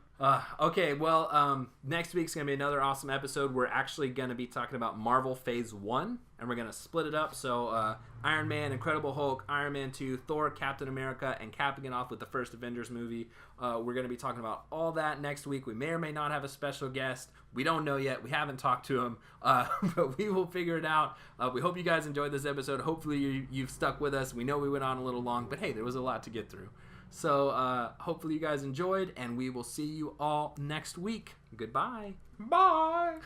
Okay, well, next week's going to be another awesome episode. We're actually going to be talking about Marvel Phase 1, and we're going to split it up. So, Iron Man, Incredible Hulk, Iron Man 2, Thor, Captain America, and capping it off with the first Avengers movie. We're going to be talking about all that next week. We may or may not have a special guest. We don't know yet. We haven't talked to him, but we will figure it out. We hope you guys enjoyed this episode. Hopefully you've stuck with us. We know we went on a little long, but hey, there was a lot to get through. So hopefully you guys enjoyed, and we will see you all next week. Goodbye. Bye.